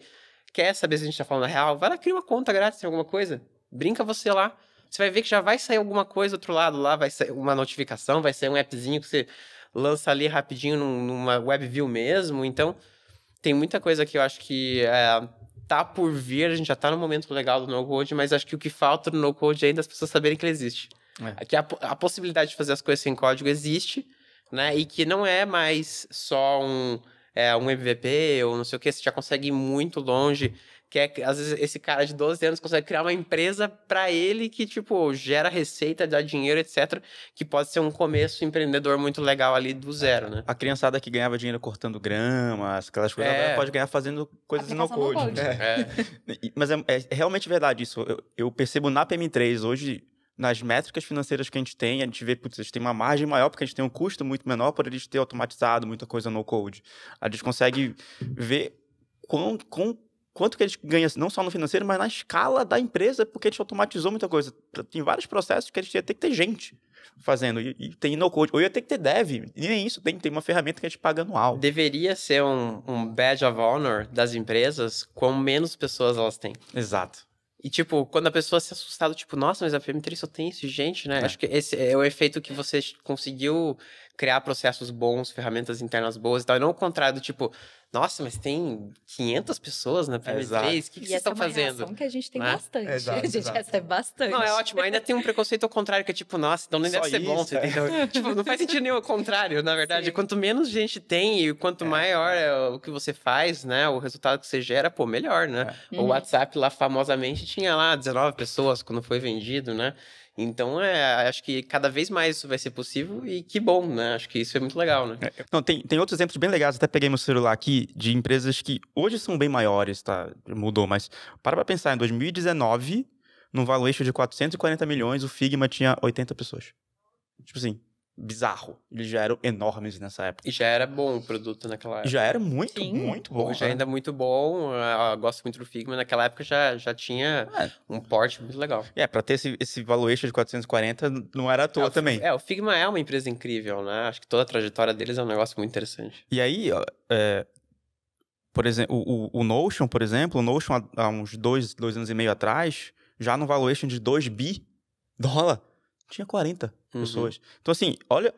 Quer saber se a gente tá falando real? Vai lá, cria uma conta grátis em alguma coisa. Brinca você lá. Você vai ver que já vai sair alguma coisa do outro lado lá, vai sair uma notificação, vai sair um appzinho que você lança ali rapidinho numa web view mesmo. Então, tem muita coisa que eu acho que tá por vir, a gente já tá no momento legal do no-code, mas acho que o que falta no no-code é ainda as pessoas saberem que ele existe. Que a possibilidade de fazer as coisas sem código existe, né? E que não é mais só um MVP ou não sei o que, você já consegue ir muito longe. Às vezes, esse cara de 12 anos consegue criar uma empresa para ele que, tipo, gera receita, dá dinheiro, etc. Que pode ser um começo empreendedor muito legal ali do zero, né? A criançada que ganhava dinheiro cortando grama, aquelas coisas, agora pode ganhar fazendo coisas no code. Mas é realmente verdade isso. Eu percebo na PM3 hoje, nas métricas financeiras que a gente vê, putz, a gente tem uma margem maior porque a gente tem um custo muito menor por eles ter automatizado muita coisa no code. A gente consegue ver quanto que eles ganham, não só no financeiro, mas na escala da empresa, porque a gente automatizou muita coisa. Tem vários processos que a gente ia ter que ter gente fazendo, e tem no-code. Ou ia ter que ter dev, e nem isso, tem uma ferramenta que a gente paga anual. Deveria ser um badge of honor das empresas, quão menos pessoas elas têm. Exato. E, tipo, quando a pessoa se assustada, tipo, nossa, mas a PM3 só tem isso, gente, né? Acho que esse é o efeito que você conseguiu criar processos bons, ferramentas internas boas e tal. E não o contrário do tipo, nossa, mas tem 500 pessoas na PM3, o que vocês estão fazendo? Essa é uma que a gente tem bastante. Exato, a gente recebe bastante. Não, é ótimo. Ainda tem um preconceito ao contrário, que é tipo, nossa, então nem deve ser bom. Você tem tipo, não faz sentido nenhum ao contrário, na verdade. Sim. Quanto menos gente tem e quanto maior é o que você faz, né? O resultado que você gera, pô, melhor, né? O WhatsApp lá, famosamente, tinha lá 19 pessoas quando foi vendido, né? Então, acho que cada vez mais isso vai ser possível e que bom, né? Acho que isso é muito legal, né? Não, tem outros exemplos bem legais, até peguei meu celular aqui, de empresas que hoje são bem maiores, tá? Mudou, mas para pensar, em 2019, num valuation de 440 milhões, o Figma tinha 80 pessoas. Tipo assim, bizarro. Eles já eram enormes nessa época. E já era bom o produto naquela época. Já era muito bom. Hoje ainda é muito bom, eu gosto muito do Figma. Naquela época já tinha um porte muito legal. Pra ter esse valuation de 440 não era à toa também. O Figma é uma empresa incrível, né? Acho que toda a trajetória deles é um negócio muito interessante. E aí, por exemplo, o Notion, por exemplo, o Notion há uns 2 anos e meio atrás, já no valuation de $2 bilhões, tinha 40 pessoas. Então, assim, olha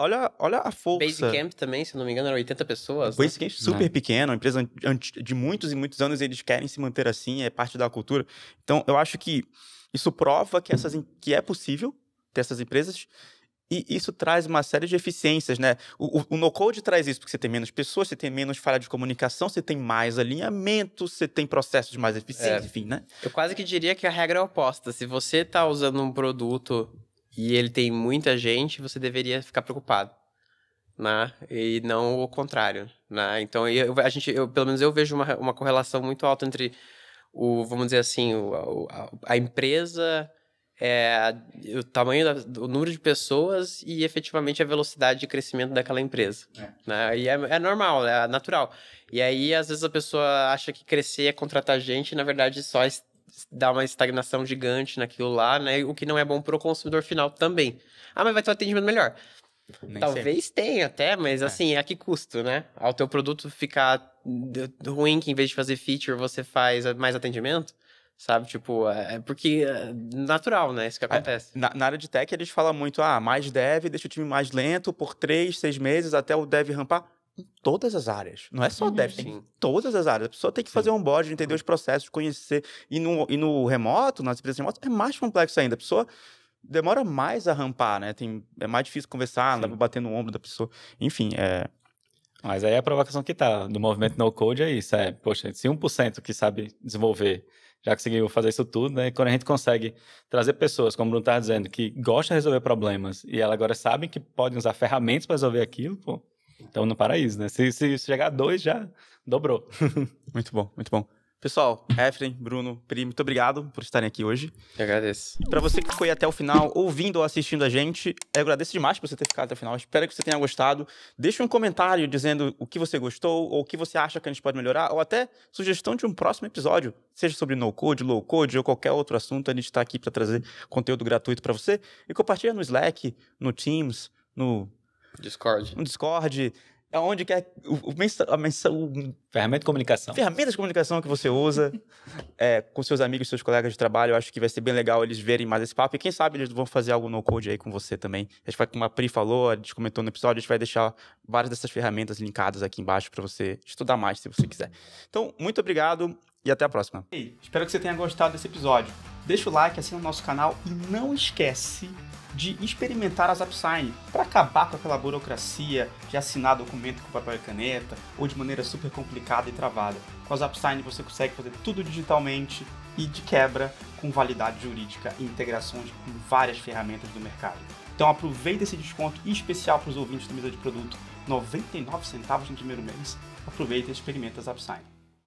a força. Basecamp também, se não me engano, eram 80 pessoas. Basecamp super pequeno, uma empresa de muitos e muitos anos, eles querem se manter assim, é parte da cultura. Então, eu acho que isso prova que é possível ter essas empresas E isso traz uma série de eficiências, né? O no-code traz isso, porque você tem menos pessoas, você tem menos falha de comunicação, você tem mais alinhamento, você tem processos mais eficientes, enfim, né? Eu quase que diria que a regra é oposta. Se você tá usando um produto e ele tem muita gente, você deveria ficar preocupado, né? E não o contrário, né? Então, pelo menos eu vejo uma correlação muito alta entre vamos dizer assim, a empresa... o tamanho, o número de pessoas e efetivamente a velocidade de crescimento daquela empresa. Né? E é normal, é natural. E aí, às vezes, a pessoa acha que crescer é contratar gente e, na verdade, só dá uma estagnação gigante naquilo lá, né? O que não é bom para o consumidor final também. Ah, mas vai ter um atendimento melhor. Nem Talvez sempre. tenha até, mas assim, a que custo, né? Ao teu produto ficar ruim, que em vez de fazer feature, você faz mais atendimento. Sabe, tipo, porque é natural, né? Isso que acontece. Na área de tech, eles falam muito, mais dev, deixa o time mais lento por 3, 6 meses até o dev rampar. Em todas as áreas. Não é só dev, tem em todas as áreas. A pessoa tem que fazer onboarding, entender os processos, conhecer. E no remoto, nas empresas remotas, é mais complexo ainda. A pessoa demora mais a rampar, né? É mais difícil conversar, dá pra bater no ombro da pessoa. Enfim, Mas aí a provocação que tá do movimento no-code é isso. Poxa, se 1% que sabe desenvolver já conseguiu fazer isso tudo, né? Quando a gente consegue trazer pessoas, como o Bruno estava dizendo, que gostam de resolver problemas e elas agora sabem que podem usar ferramentas para resolver aquilo, pô, estão no paraíso, né? Se chegar a 2, já dobrou. Muito bom, muito bom. Pessoal, Efren, Bruno, Pri, muito obrigado por estarem aqui hoje. Eu agradeço. Para você que foi até o final, ouvindo ou assistindo a gente, eu agradeço demais por você ter ficado até o final. Espero que você tenha gostado. Deixe um comentário dizendo o que você gostou, ou o que você acha que a gente pode melhorar, ou até sugestão de um próximo episódio, seja sobre no-code, low-code ou qualquer outro assunto. A gente está aqui para trazer conteúdo gratuito para você. E compartilha no Slack, no Teams, no Discord, aonde quer Ferramenta de comunicação. Ferramentas de comunicação que você usa com seus amigos, seus colegas de trabalho. Eu acho que vai ser bem legal eles verem mais esse papo. E quem sabe eles vão fazer algo no code aí com você também. A gente vai, como a Pri falou, a gente comentou no episódio, a gente vai deixar várias dessas ferramentas linkadas aqui embaixo para você estudar mais, se você quiser. Então, muito obrigado e até a próxima. Espero que você tenha gostado desse episódio. Deixa o like, assina o nosso canal e não esquece de experimentar as AppSign para acabar com aquela burocracia de assinar documento com papel e caneta ou de maneira super complicada e travada. Com as AppSign você consegue fazer tudo digitalmente e de quebra com validade jurídica e integrações com várias ferramentas do mercado. Então aproveita esse desconto especial para os ouvintes do Mesa de Produto, 99 centavos no primeiro mês. Aproveita e experimenta as AppSign.